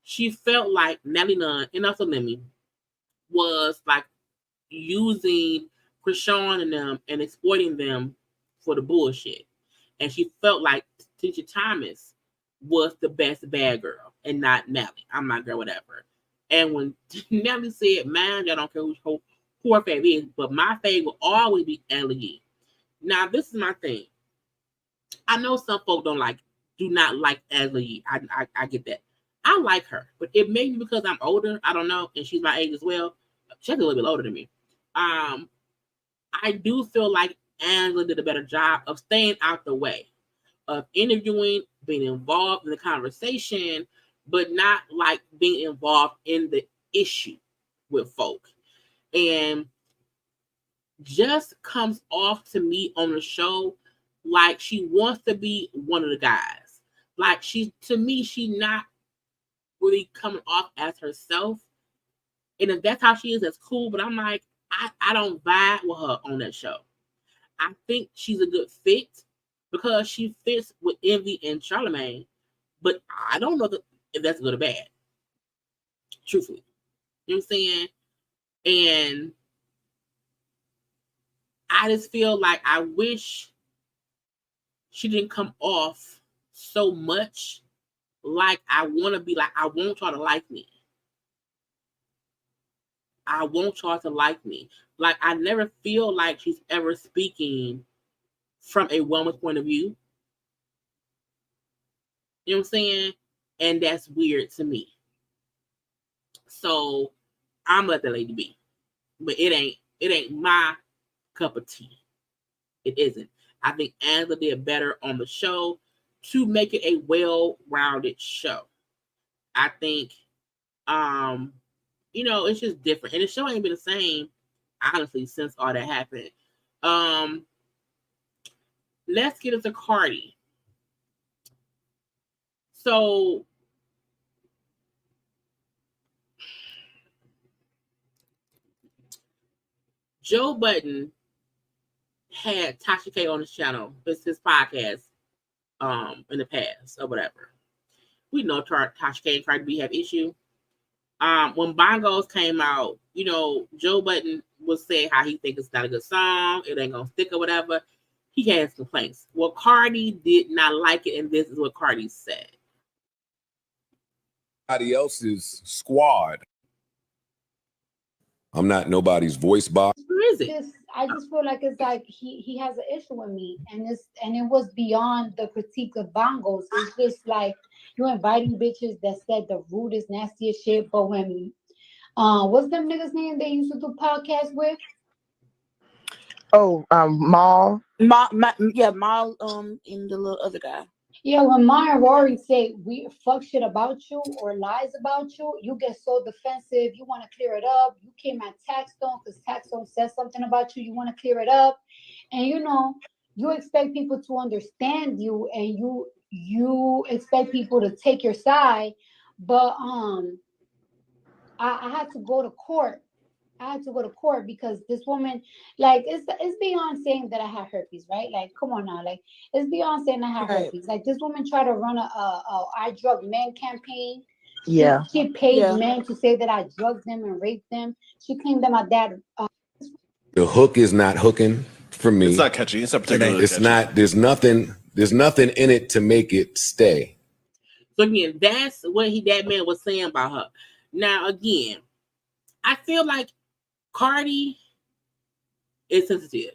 she felt like Natalie Nunn and also Lemmy was like using Krishan and them and exploiting them for the bullshit. And she felt like Tisha Thomas was the best bad girl and not Natalie. I'm not girl, whatever. And when Natalie said, man, I don't care who her favorite is, but my favorite will always be Ellie. Now, this is my thing. I know some folk do not like Ellie. I get that. I like her, but it may be because I'm older. I don't know, and she's my age as well. She's a little bit older than me. I do feel like Angela did a better job of staying out the way, of interviewing, being involved in the conversation, but not like being involved in the issue with folk. And just comes off to me on the show like she wants to be one of the guys. Like she's not really coming off as herself. And if that's how she is, that's cool. But I'm like, I don't vibe with her on that show. I think she's a good fit because she fits with Envy and Charlamagne. But I don't know if that's good or bad. Truthfully. You know what I'm saying? And I just feel like I wish she didn't come off so much like I want to be like, I want y'all to like me. I want y'all to like me. Like, I never feel like she's ever speaking from a woman's point of view. You know what I'm saying? And that's weird to me. So I'm let the lady be. But it ain't my cup of tea. It isn't. I think Angela did better on the show to make it a well-rounded show. I think you know, it's just different. And the show ain't been the same, honestly, since all that happened. Let's get into Cardi. So Joe Budden had Tasha K on his channel. It's his podcast in the past or whatever. We know Tasha K and Cardi B have issue. When Bongos came out, you know, Joe Budden was saying how he thinks it's not a good song, it ain't gonna stick or whatever. He has complaints. Well, Cardi did not like it, and this is what Cardi said. Somebody else's squad. I'm not nobody's voice box. Who is it? I just feel like it's like he has an issue with me, and it was beyond the critique of bongos. It's just like you inviting bitches that said the rudest, nastiest shit, but when what's them niggas name they used to do podcasts with? Oh, Maul. Mal, and the little other guy. Yeah, when Maya and Rory say we fuck shit about you or lies about you, you get so defensive. You want to clear it up. You came at Taxstone because Taxstone says something about you. You want to clear it up, and you expect people to understand you, and you expect people to take your side. But I had to go to court. I had to go to court because this woman, like, it's beyond saying that I had herpes, right? Like, come on now, like, it's beyond saying I had herpes. Like, this woman tried to run a I drug men campaign. Yeah. She paid men to say that I drugged them and raped them. She claimed that my dad. The hook is not hooking for me. It's not catchy. It's not particularly It's catchy. not. There's nothing in it to make it stay. So again, that's what that man was saying about her. Now again, I feel like Cardi is sensitive.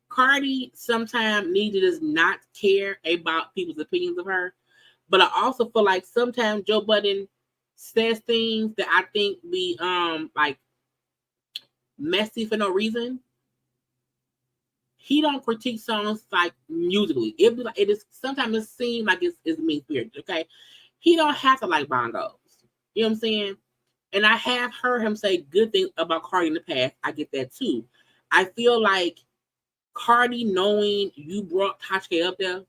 Cardi sometimes needs to just not care about people's opinions of her. But I also feel like sometimes Joe Budden says things that I think be like messy for no reason. He don't critique songs like musically. It be like it is sometimes it seems like it's mean spirited. Okay, he don't have to like bongos. You know what I'm saying? And I have heard him say good things about Cardi in the past. I get that too. I feel like Cardi knowing you brought Tasha up there,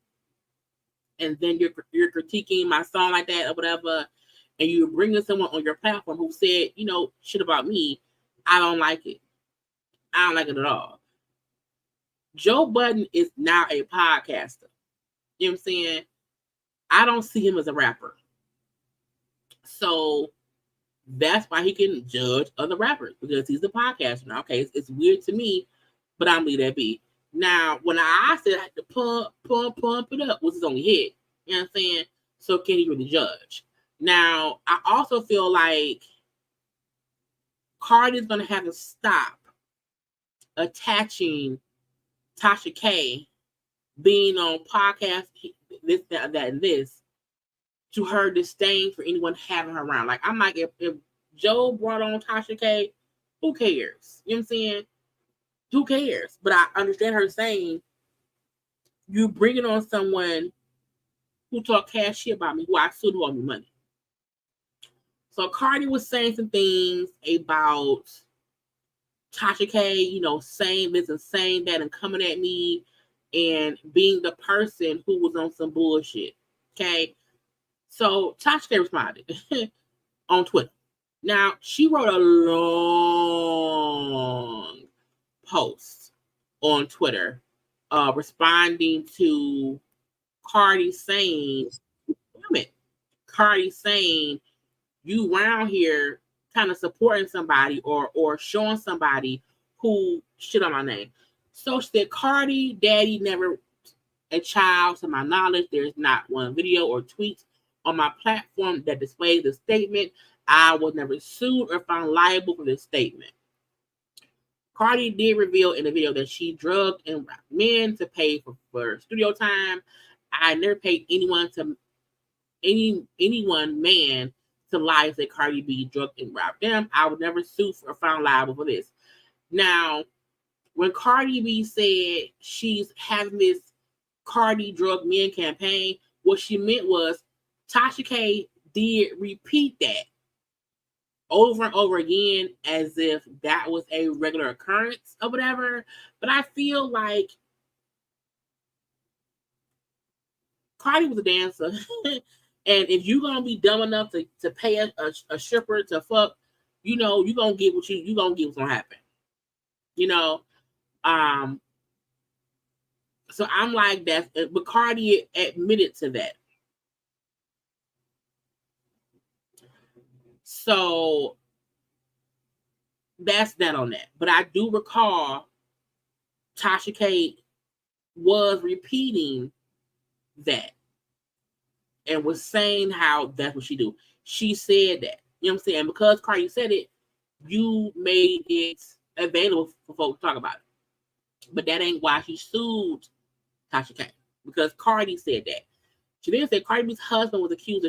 and then you're critiquing my song like that or whatever, and you're bringing someone on your platform who said, shit about me, I don't like it. I don't like it at all. Joe Budden is now a podcaster. You know what I'm saying? I don't see him as a rapper. So that's why he can judge other rappers, because he's a podcaster now. Okay, it's weird to me, but I'm leave that be. Now, when I said I had to pump it up, was his only hit. You know what I'm saying? So can he really judge? Now, I also feel like Cardi's going to have to stop attaching Tasha K being on podcasts, this, that, and this, to her disdain for anyone having her around. Like, I'm like, if Joe brought on Tasha K, who cares? You know what I'm saying? Who cares? But I understand her saying, you bringing on someone who talk cash shit about me, who I assume who owe me money. So Cardi was saying some things about Tasha K, saying this and saying that and coming at me and being the person who was on some bullshit. Okay. So Tasha K responded on Twitter. Now, she wrote a long post on Twitter responding to Cardi saying, you around here kind of supporting somebody or showing somebody who shit on my name. So she said, Cardi, daddy never a child to my knowledge. There's not one video or tweet on my platform that displays the statement. I was never sued or found liable for this statement. Cardi did reveal in the video that she drugged and rapped men to pay for studio time. I never paid anyone, man, to lie and say Cardi B drugged and rapped them. I would never sue or found liable for this. Now, when Cardi B said she's having this Cardi drug men campaign, what she meant was Tasha K did repeat that over and over again as if that was a regular occurrence or whatever. But I feel like Cardi was a dancer. And if you're going to be dumb enough to pay a stripper to fuck, you're going to get what's going to happen. So I'm like that. But Cardi admitted to that. So that's that on that. But I do recall Tasha K was repeating that and was saying how that's what she do. She said that. You know what I'm saying? Because Cardi said it, you made it available for folks to talk about it. But that ain't why she sued Tasha K. Because Cardi said that. She then said Cardi B's husband was accused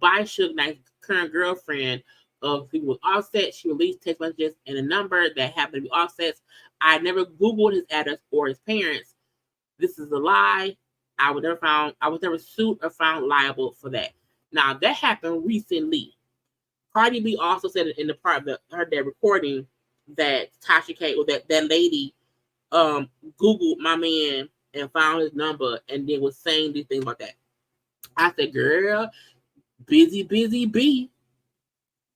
by Suge Knight's current girlfriend of being with Offset. She released text messages and a number that happened to be Offset's. I never Googled his address or his parents. This is a lie. I was never sued or found liable for that. Now that happened recently. Cardi B also said in the part of her recording that Tasha K or that lady Googled my man and found his number and then was saying these things about that. I said, girl, busy bee.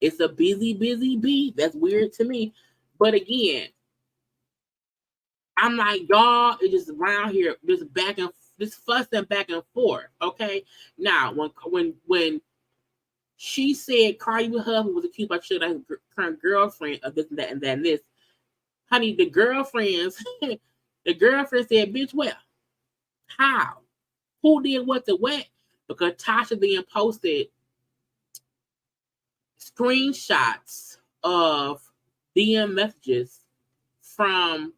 It's a busy bee. That's weird to me. But again, I'm like, y'all is just around here, just fussing back and forth. Okay. Now, when she said Cardi B husband was accused by Suge Knight's current girlfriend of this and that and that and this, honey, the girlfriends said, bitch, well, how? Who did what to what? Because Tasha then posted screenshots of DM messages from,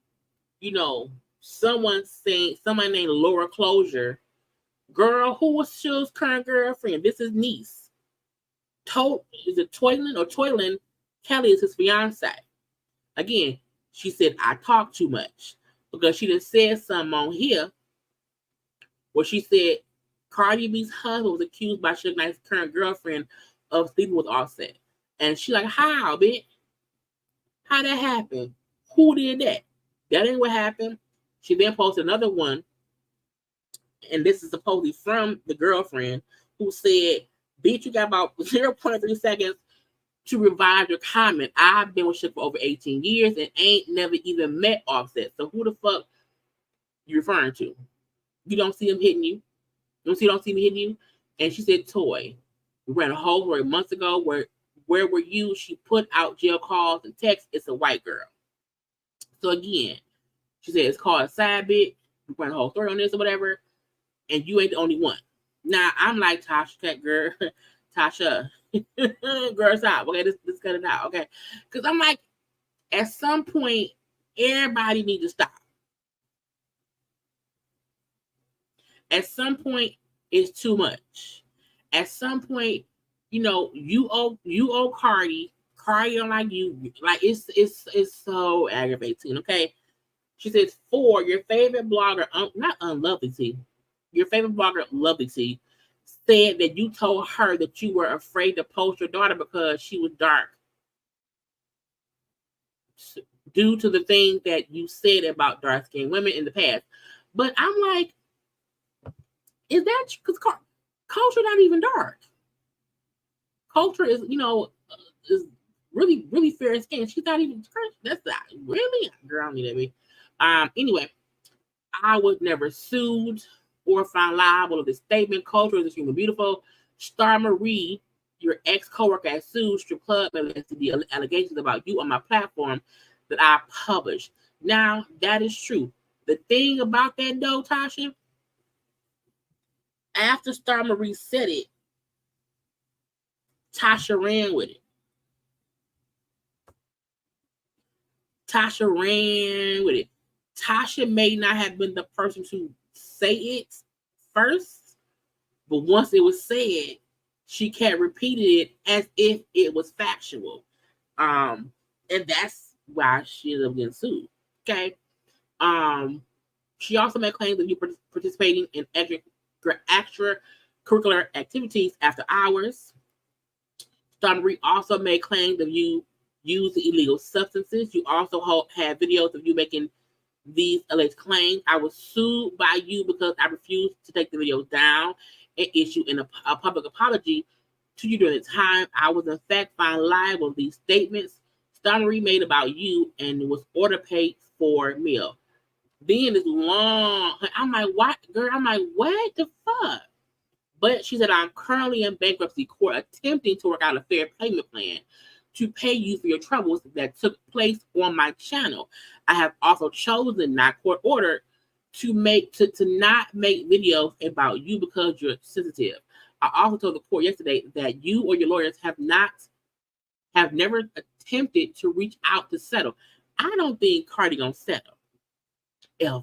someone named Laura Closure. Girl, who was Suge's current girlfriend? This is niece. Is it Toylan? Kelly is his fiance. Again, she said, I talk too much. Because she just said something on here where she said Cardi B's husband was accused by Suge Knight's current girlfriend of sleeping with Offset. And she like, how, bitch? How that happened? Who did that? That ain't what happened. She then posted another one, and this is supposedly from the girlfriend, who said, bitch, you got about 0.3 seconds to revise your comment. I've been with Suge for over 18 years and ain't never even met Offset. So who the fuck you referring to? You don't see him hitting you? You don't see me hitting you? And she said, Toy, we ran a whole story months ago where were you? She put out jail calls and texts. It's a white girl. So again, she said it's called a side bitch. We ran a whole story on this or whatever. And you ain't the only one. Now I'm like, Tasha, girl, Tasha, girl, stop. Okay, let's cut it out. Okay. Because I'm like, at some point, everybody needs to stop. At some point, it's too much. At some point, you owe Cardi. Cardi don't like you. Like it's so aggravating. Okay. She says, 4, your favorite blogger, not Unlovely T, your favorite blogger, Lovely T, said that you told her that you were afraid to post your daughter because she was dark due to the things that you said about dark-skinned women in the past. But I'm like, is that because culture not even dark? Culture is, is really, really fair skin. She's not even, that's not really, girl, I need that be. Anyway, I was never sued or found liable of this statement. Culture is extremely beautiful. Star Marie, your ex-coworker at Sued Strip Club, the allegations about you on my platform that I published. Now, that is true. The thing about that, though, Tasha, after Star Marie said it, Tasha ran with it. Tasha may not have been the person to say it first, but once it was said, she kept repeating it as if it was factual. And that's why she ended up getting sued. Okay. She also made claims that you participating in extracurricular activities after hours. Star Marie also made claims of you use illegal substances. You also have videos of you making these alleged claims. I was sued by you because I refused to take the videos down and issue a public apology to you during the time. I was in fact found liable of these statements Star Marie made about you and was order paid for meal. Then it's long. I'm like, what, girl? I'm like, what the fuck? But she said, I'm currently in bankruptcy court attempting to work out a fair payment plan to pay you for your troubles that took place on my channel. I have also chosen, not court ordered, to not make videos about you because you're sensitive. I also told the court yesterday that you or your lawyers have never tempted to reach out to settle. I don't think Cardi gonna settle. Ever.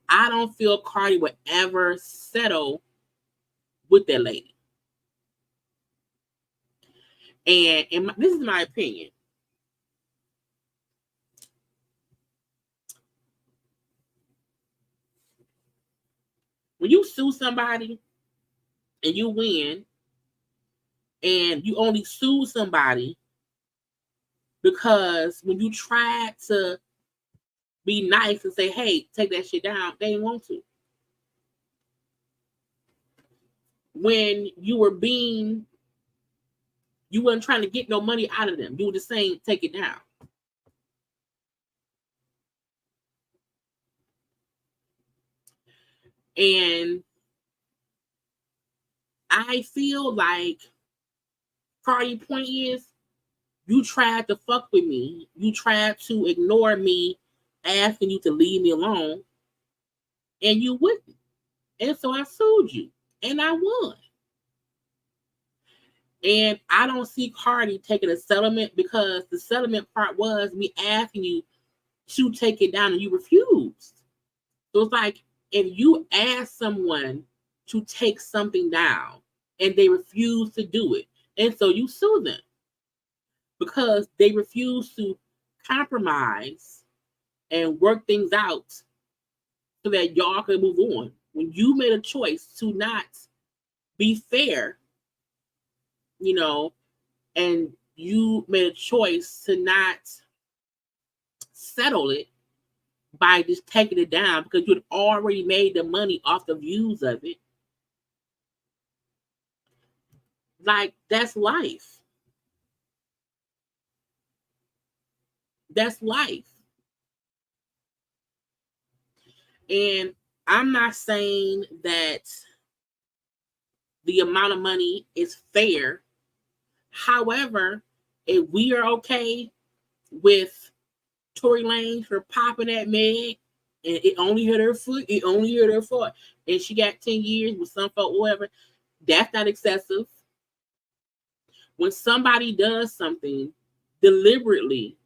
I don't feel Cardi would ever settle with that lady. And this is my opinion. When you sue somebody and you win, and you only sue somebody because when you try to be nice and say, hey, take that shit down, they didn't want to. When you weren't trying to get no money out of them. You were just saying, take it down. And I feel like Cardi's point is, you tried to fuck with me. You tried to ignore me asking you to leave me alone. And you wouldn't. And so I sued you. And I won. And I don't see Cardi taking a settlement, because the settlement part was me asking you to take it down and you refused. So it's like, if you ask someone to take something down and they refuse to do it, and so you sue them because they refuse to compromise and work things out so that y'all can move on. When you made a choice to not be fair, you know, and you made a choice to not settle it by just taking it down because you had already made the money off the views of it. Like, that's life. That's life. And I'm not saying that the amount of money is fair. However, if we are okay with Tory Lanez for popping at Meg, and it only hurt her foot, and she got 10 years with some folk, whatever, that's not excessive. When somebody does something deliberately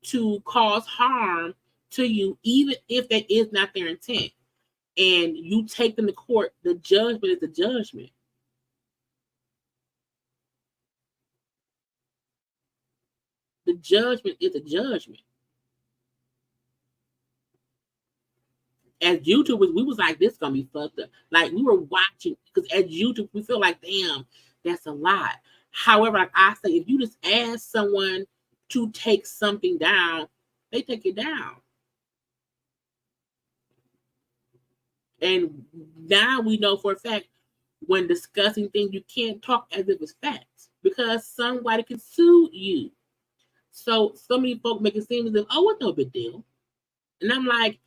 to cause harm to you, even if that is not their intent, and you take them to court, the judgment is the judgment. The judgment is a judgment. As YouTubers, we was like, this is gonna be fucked up. Like, we were watching, because as YouTube, we feel like, damn, that's a lot. However, like I say, if you just ask someone to take something down, they take it down. And now we know for a fact, when discussing things, you can't talk as if it's facts, because somebody can sue you. So many folk make it seem as if, oh, it's no big deal. And I'm like,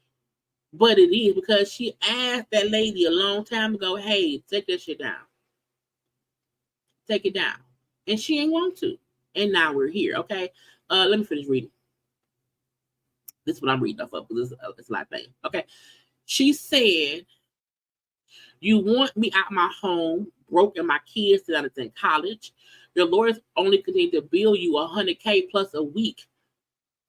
but it is, because she asked that lady a long time ago, hey, take that shit down. Take it down. And she ain't want to. And now we're here, okay? Let me finish reading. This is what I'm reading off of, because it's a lot of things, okay? She said, you want me out my home, broke, and my kids that are in college. Your lawyers only continue to bill you $100K plus a week.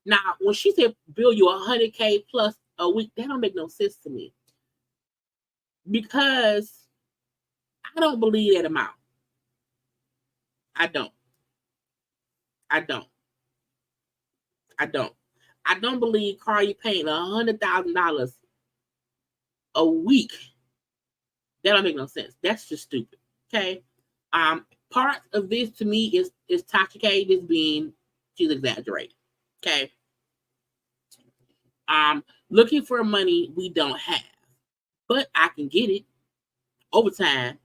Now, when she said bill you $100K plus a week, that don't make no sense to me, because I don't believe that amount. I don't believe Cardi paying $100,000 a week. That don't make no sense. That's just stupid. Okay. Part of this to me is Tasha K just being, she's exaggerating. Okay. Looking for money we don't have, but I can get it over time.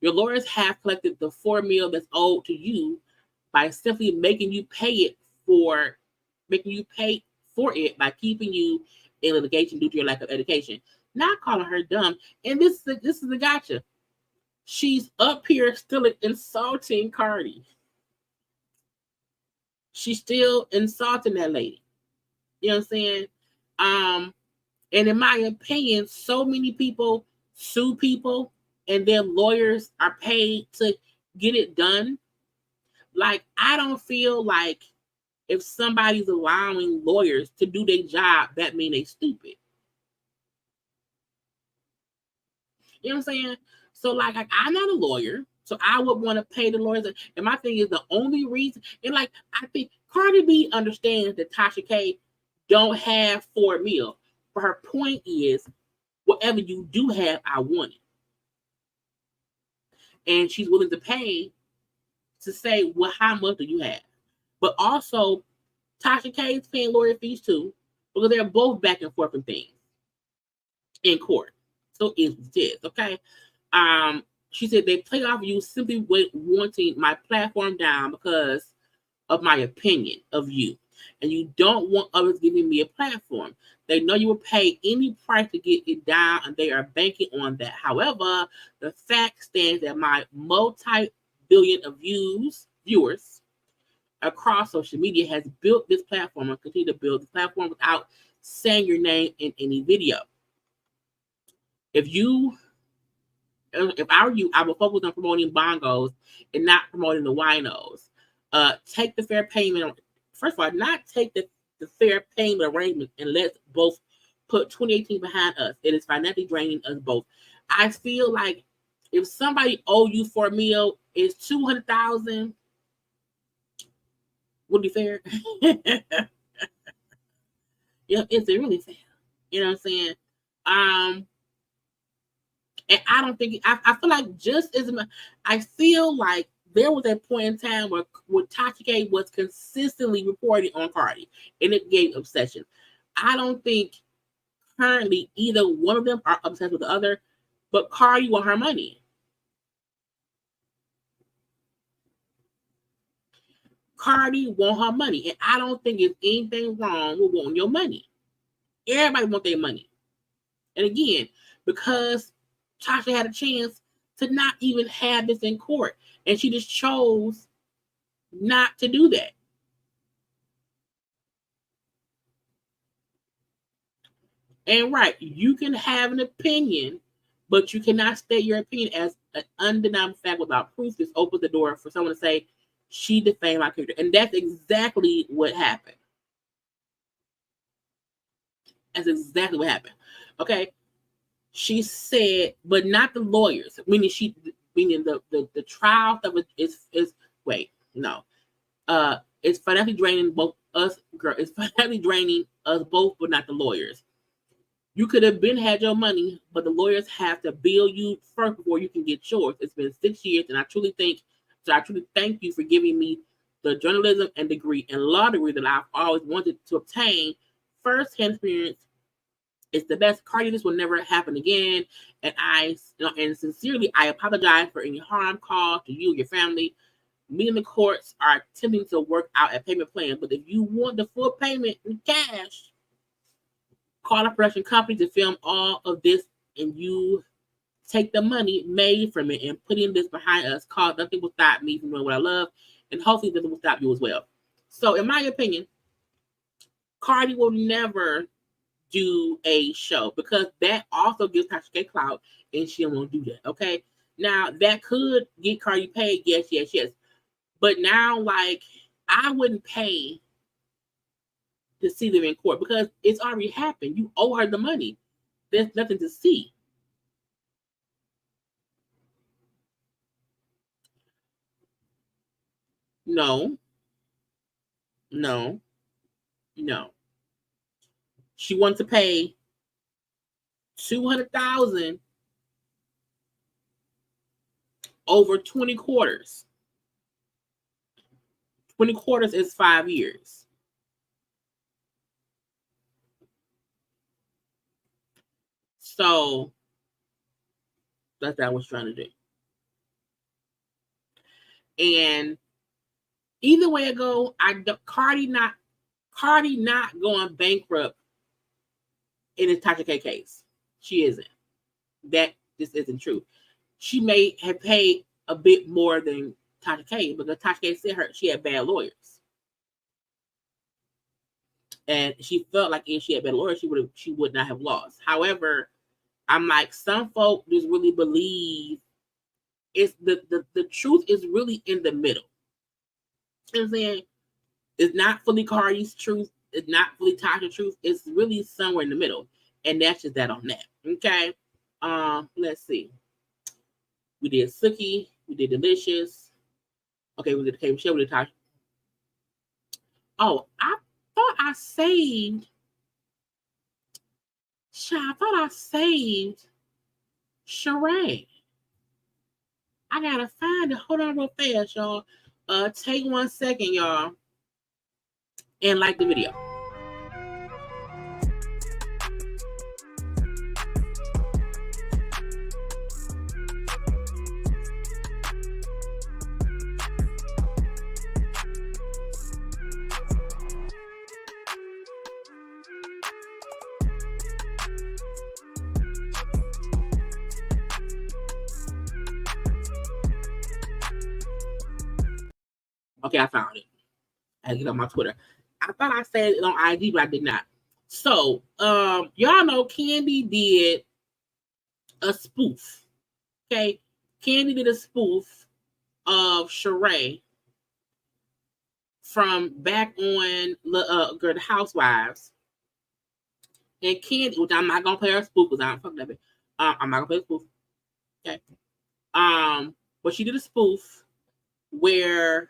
Your lawyers have collected the $4 million that's owed to you by simply making you pay for it by keeping you in litigation due to your lack of education. Not calling her dumb. And this is the gotcha. She's up here still insulting Cardi. She's still insulting that lady. You know what I'm saying? And in my opinion, so many people sue people and their lawyers are paid to get it done. Like, I don't feel like if somebody's allowing lawyers to do their job, that means they stupid. You know what I'm saying? So, like I'm not a lawyer, so I would want to pay the lawyers. And my thing is the only reason, and like I think Cardi B understands that Tasha K don't have $4 million. But her point is, whatever you do have, I want it. And she's willing to pay to say, well, how much do you have? But also, Tasha K is paying lawyer fees too, because they're both back and forth and things in court. So it's this, okay? She said they play off you simply wanting my platform down because of my opinion of you. And you don't want others giving me a platform. They know you will pay any price to get it down, and they are banking on that. However, the fact stands that my multi-billion of viewers across social media has built this platform and continue to build this platform without saying your name in any video. If I were you, I would focus on promoting bongos and not promoting the winos. Take the fair payment. First of all, not take the fair payment arrangement and let's both put 2018 behind us. It is financially draining us both. I feel like if somebody owe you $4 million, it's $200,000. Would be fair. Yeah, it's really fair. You know what I'm saying? And I don't think I feel like just as much. I feel like there was a point in time where Tasha K was consistently reporting on Cardi, and it gave obsession. I don't think currently either one of them are obsessed with the other, but Cardi want her money. Cardi want her money, and I don't think there's anything wrong with wanting your money. Everybody want their money, and again, because Tasha had a chance to not even have this in court, and she just chose not to do that. And right, you can have an opinion, but you cannot state your opinion as an undeniable fact without proof. This opens the door for someone to say, she defamed my character. And that's exactly what happened. That's exactly what happened. Okay. She said, but not the lawyers, meaning the trial stuff is wait, no. It's financially draining both us, girl. It's financially draining us both, but not the lawyers. You could have had your money, but the lawyers have to bill you first before you can get yours. It's been 6 years, and I truly thank you for giving me the journalism and degree and law degree that I've always wanted to obtain. First-hand experience is the best. Cardi, this will never happen again. And sincerely, I apologize for any harm caused to you or your family. Me and the courts are attempting to work out a payment plan, but if you want the full payment in cash, call a production company to film all of this, and you take the money made from it and putting this behind us. Cause nothing will stop me from doing what I love, and hopefully nothing will stop you as well. So, in my opinion, Cardi will never do a show because that also gives Tasha K clout, and she won't do that. Okay, now that could get Cardi paid. Yes. But now, like, I wouldn't pay to see them in court because it's already happened. You owe her the money. There's nothing to see. No. She wants to pay $200,000 over 20 quarters. 20 quarters is 5 years. So that's what I was trying to do. And either way it go, Cardi not going bankrupt in this Tasha K case. She isn't. This isn't true. She may have paid a bit more than Tasha K because Tasha K said she had bad lawyers. And she felt like if she had bad lawyers, she would not have lost. However, I'm like, some folk just really believe it's the truth is really in the middle. You know what I'm saying? It's not fully Cardi's truth. It's not fully Tasha's truth. It's really somewhere in the middle. And that's just that on that. Okay. Let's see. We did Suki. We did Deelishis. Okay, we did the Michelle. We did Tasha. Oh, I thought I saved. I thought I saved Sheree. I gotta find it. Hold on real fast, y'all. Take 1 second, y'all, and like the video. Okay, I found it. I had to get on my Twitter. I thought I said it on IG, but I did not. So, y'all know Kandi did a spoof. Okay, Kandi did a spoof of Sheree from back on the Housewives. And Kandi, which I'm not gonna play her spoof because I don't fuck that bitch. I'm not gonna play the spoof. Okay. But she did a spoof where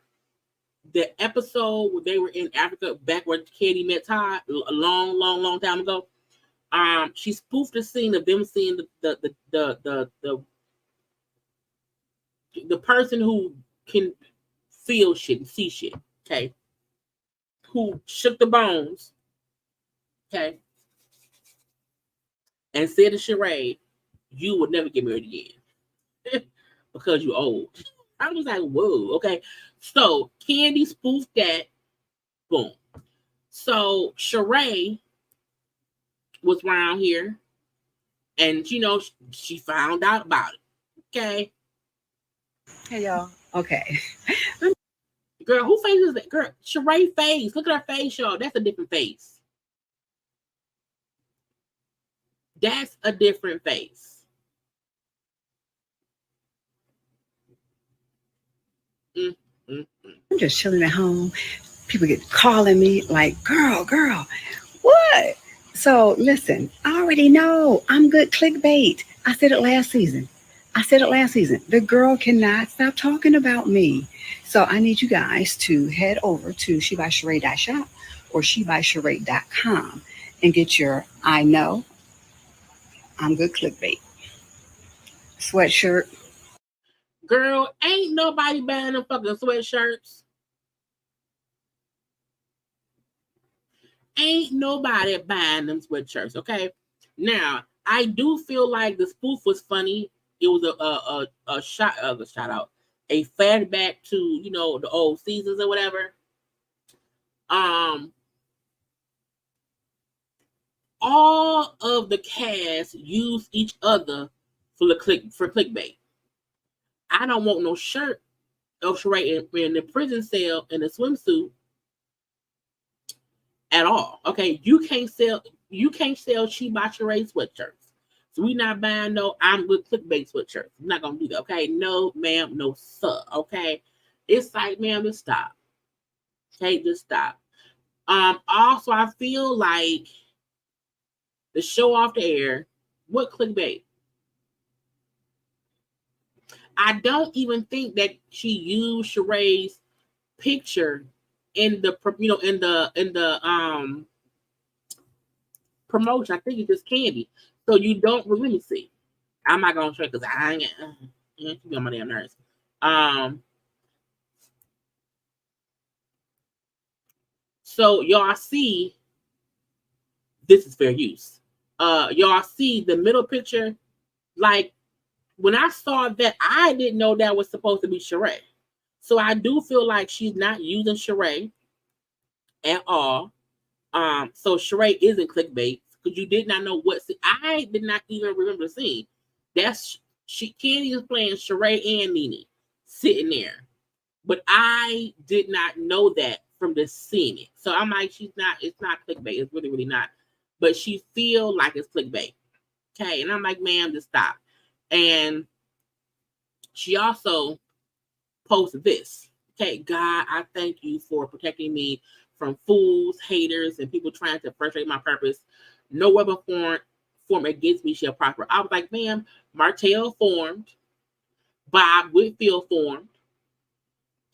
the episode where they were in Africa back where Kandi met Todd a long time ago. She spoofed the scene of them seeing the person who can feel shit and see shit, okay, who shook the bones, okay, and said to Sheree, you would never get married again because you're old. I was like, whoa, okay. So Kandi spoofed that, boom. So Sheree was around here, and you know she found out about it. Okay. Hey y'all. Okay. Girl, who face is that? Girl, Sheree face. Look at her face, y'all. That's a different face. That's a different face. I'm just chilling at home. People get calling me like, girl, what? So listen, I already know I'm good clickbait. I said it last season. The girl cannot stop talking about me. So I need you guys to head over to shebysheree.shop or shebysheree.com and get your I know I'm good clickbait sweatshirt. Girl, ain't nobody buying them fucking sweatshirts. Ain't nobody buying them sweatshirts, okay? Now, I do feel like the spoof was funny. It was a shout out, a flashback to, you know, the old seasons or whatever. All of the cast use each other for clickbait. I don't want no shirt of Sheree in the prison cell in a swimsuit at all. Okay, you can't sell She By Sheree sweatshirts. So we not buying no I'm good clickbait sweatshirts. I'm not gonna do that. Okay, no, ma'am, no sir. Okay, it's like, ma'am, just stop. Okay, just stop. Also, I feel like the show off the air. What clickbait? I don't even think that she used Sheree's picture in the promotion. I think it's just Kandi. So you don't really see. I'm not gonna try because I ain't on my damn nerves. So y'all see, this is fair use. Y'all see the middle picture, like. When I saw that, I didn't know that was supposed to be Sheree. So I do feel like she's not using Sheree at all. So Sheree isn't clickbait because you did not know what. I did not even remember seeing. That's Kandi is playing Sheree and Nene sitting there, but I did not know that from just seeing it. So I'm like, she's not. It's not clickbait. It's really not. But she feel like it's clickbait. Okay, and I'm like, ma'am, just stop. And she also posted this. Okay, God, I thank you for protecting me from fools, haters, and people trying to frustrate my purpose. No weapon form against me shall prosper. I was like, ma'am, Martell formed, Bob Whitfield formed,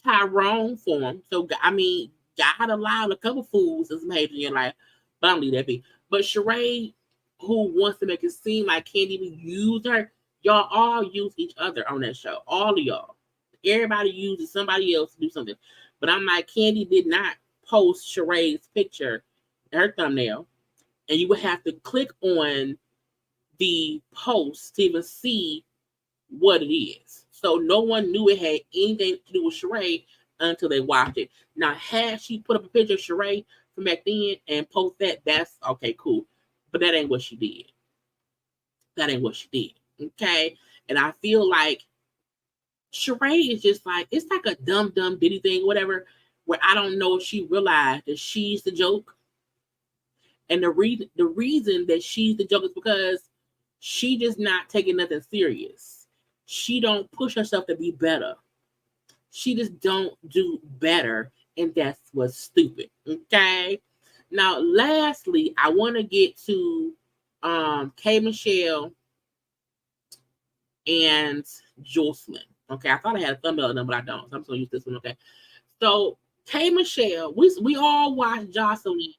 Tyrone formed. So, I mean, God allowed a couple fools and some haters in your life, but I don't leave that be. But Sheree, who wants to make it seem like Kandi even used her, y'all all use each other on that show. All of y'all. Everybody uses somebody else to do something. But I'm like, Kandi did not post Sheree's picture, her thumbnail, and you would have to click on the post to even see what it is. So no one knew it had anything to do with Sheree until they watched it. Now, had she put up a picture of Sheree from back then and post that, that's okay, cool. But that ain't what she did. That ain't what she did. Okay? And I feel like Sheree is just like, it's like a dumb ditty thing, whatever, where I don't know if she realized that she's the joke. And the reason that she's the joke is because she just not taking nothing serious. She don't push herself to be better. She just don't do better, and that's what's stupid. Okay. Now, lastly, I want to get to K Michelle and Joseline. Okay, I thought I had a thumbnail of them, but I don't. So I'm just gonna use this one. Okay. So K Michelle, we all watched Joseline.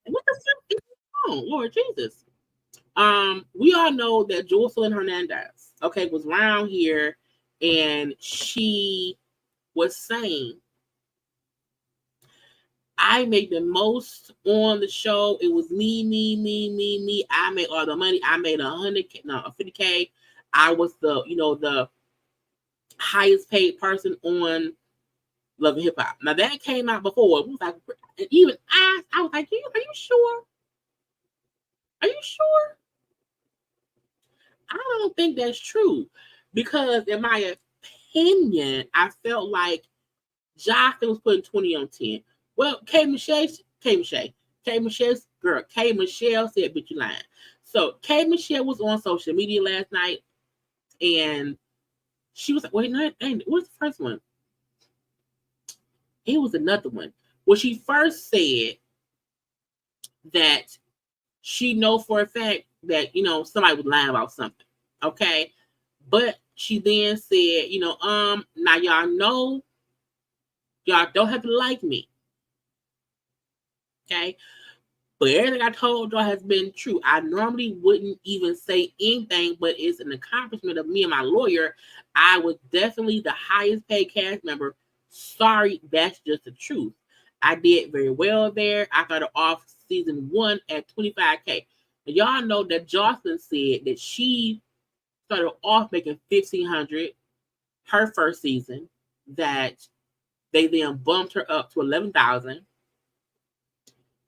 What the fuck is wrong, Lord Jesus? We all know that Joseline Hernandez, okay, was around here, and she was saying, I made the most on the show. It was me. I made all the money. I made 50K. I was the highest paid person on Love and Hip Hop. Now that came out before. It was like, and even I was like, are you sure? Are you sure? I don't think that's true, because in my opinion, I felt like Jocelyn was putting 20 on 10. Well, K Michelle said, bitch, you lying. So K Michelle was on social media last night, and she was like, wait, no, what's the first one? It was another one. Well, she first said that she know for a fact that, somebody was lying about something. Okay. But she then said, now y'all know y'all don't have to like me. Okay. But everything I told y'all has been true. I normally wouldn't even say anything, but it's an accomplishment of me and my lawyer. I was definitely the highest paid cast member. Sorry, that's just the truth. I did very well there. I started off season 1 at 25K. And y'all know that Jocelyn said that she started off making $1,500 her first season, that they then bumped her up to $11,000.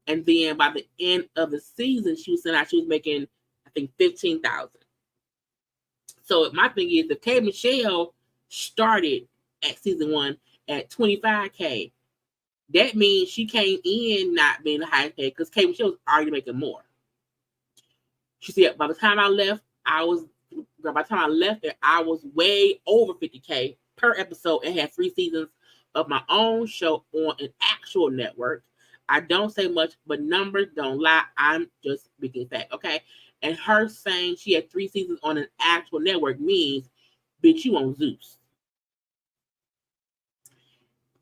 And then by the end of the season, she was saying she was making, I think, $15,000. So my thing is, if K Michelle started at season 1 at 25K, that means she came in not being the highest paid, because K Michelle was already making more. She said, by the time I left there, I was way over 50K per episode and had 3 seasons of my own show on an actual network. I don't say much, but numbers don't lie. I'm just speaking fact, okay? And her saying she had 3 seasons on an actual network means, bitch, you on Zeus.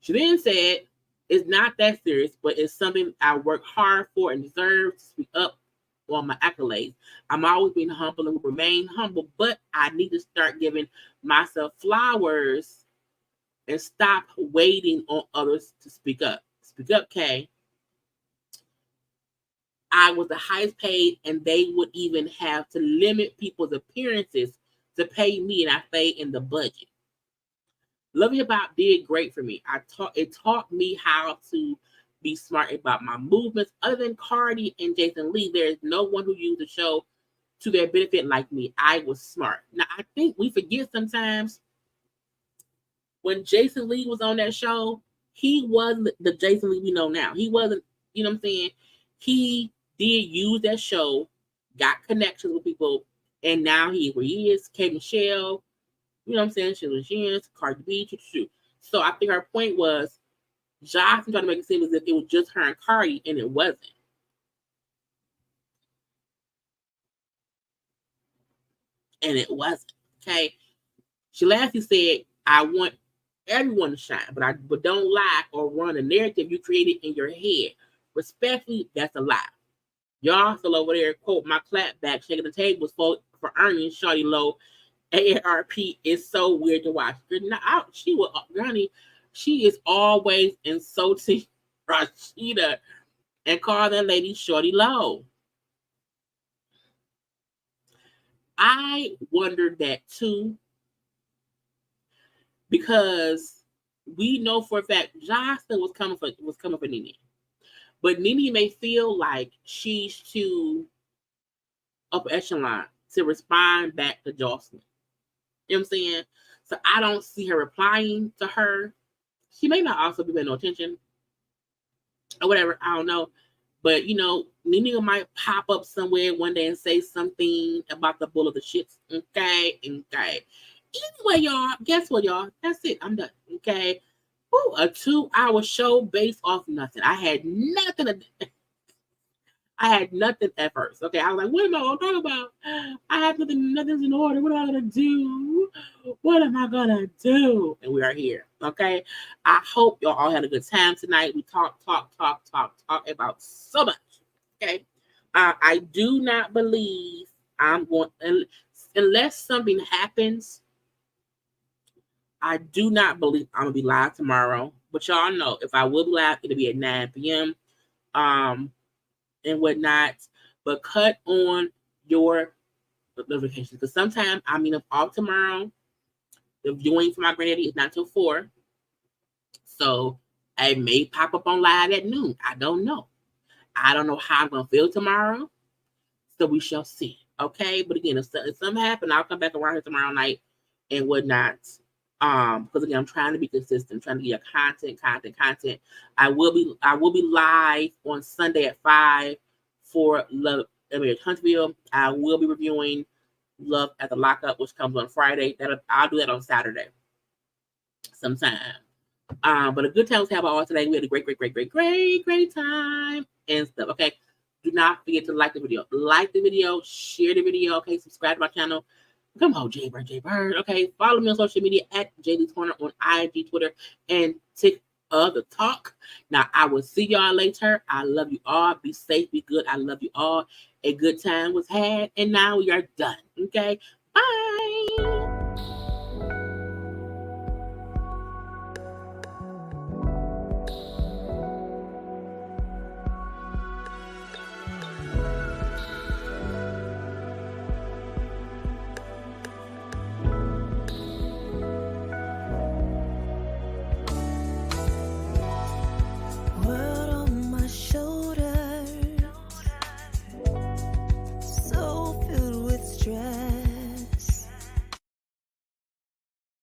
She then said, it's not that serious, but it's something I work hard for and deserve to speak up on my accolades. I'm always being humble and will remain humble, but I need to start giving myself flowers and stop waiting on others to speak up. Speak up, Kay. I was the highest paid, and they would even have to limit people's appearances to pay me, and I stayed in the budget. Love and Hip Hop did great for me. It taught me how to be smart about my movements. Other than Cardi and Jason Lee, there is no one who used the show to their benefit like me. I was smart. Now, I think we forget sometimes when Jason Lee was on that show, he wasn't the Jason Lee we know now. He wasn't, you know what I'm saying? He did use that show, got connections with people, and now he is where he is. K Michelle, you know what I'm saying? She was Cardi B, So I think her point was Joseline trying to make it seem as if it was just her and Cardi, and it wasn't. And it wasn't. Okay. She lastly said, I want everyone to shine, but don't lie or run a narrative you created in your head. Respectfully, that's a lie. Y'all still over there, quote, my clap back, shaking the tables for earnings, shawty low. AARP is so weird to watch. She is always insulting Rashida and call that lady shorty low. I wondered that too, because we know for a fact Joseline was coming for Nene. But Nene may feel like she's too upper echelon to respond back to Joseline. You know what I'm saying? So I don't see her replying to her. She may not also be paying no attention or whatever. I don't know. But, Nene might pop up somewhere one day and say something about the bull of the shits. Okay. Anyway, y'all, guess what, y'all? That's it. I'm done. Okay. Ooh, a 2-hour show based off nothing. I had nothing at first. Okay. I was like, what am I going to talk about? I have nothing's in order. What am I going to do? What am I going to do? And we are here. Okay. I hope y'all all had a good time tonight. We talk about so much. Okay. I do not believe I'm going, unless something happens, I do not believe I'm going to be live tomorrow. But y'all know, if I will be live, it'll be at 9 p.m. And whatnot. But cut on your notifications. Because sometimes I'm off tomorrow. The viewing for my granddaddy is not till 4. So I may pop up on live at noon. I don't know. I don't know how I'm going to feel tomorrow. So we shall see. Okay? But again, if something happens, I'll come back around here tomorrow night and whatnot. Because again, I'm trying to be consistent, I'm trying to get content. I will be live on Sunday at 5 for Love at Huntsville. I will be reviewing Love at the Lockup, which comes on Friday. I'll do that on Saturday sometime. But a good time was had all today. We had a great time and stuff. Okay. Do not forget to like the video, share the video. Okay, subscribe to my channel. Come on, JayBirds. Okay, follow me on social media at JayLeesCorner on IG, Twitter, and TikTok. Now, I will see y'all later. I love you all. Be safe, be good. I love you all. A good time was had, and now we are done. Okay, bye.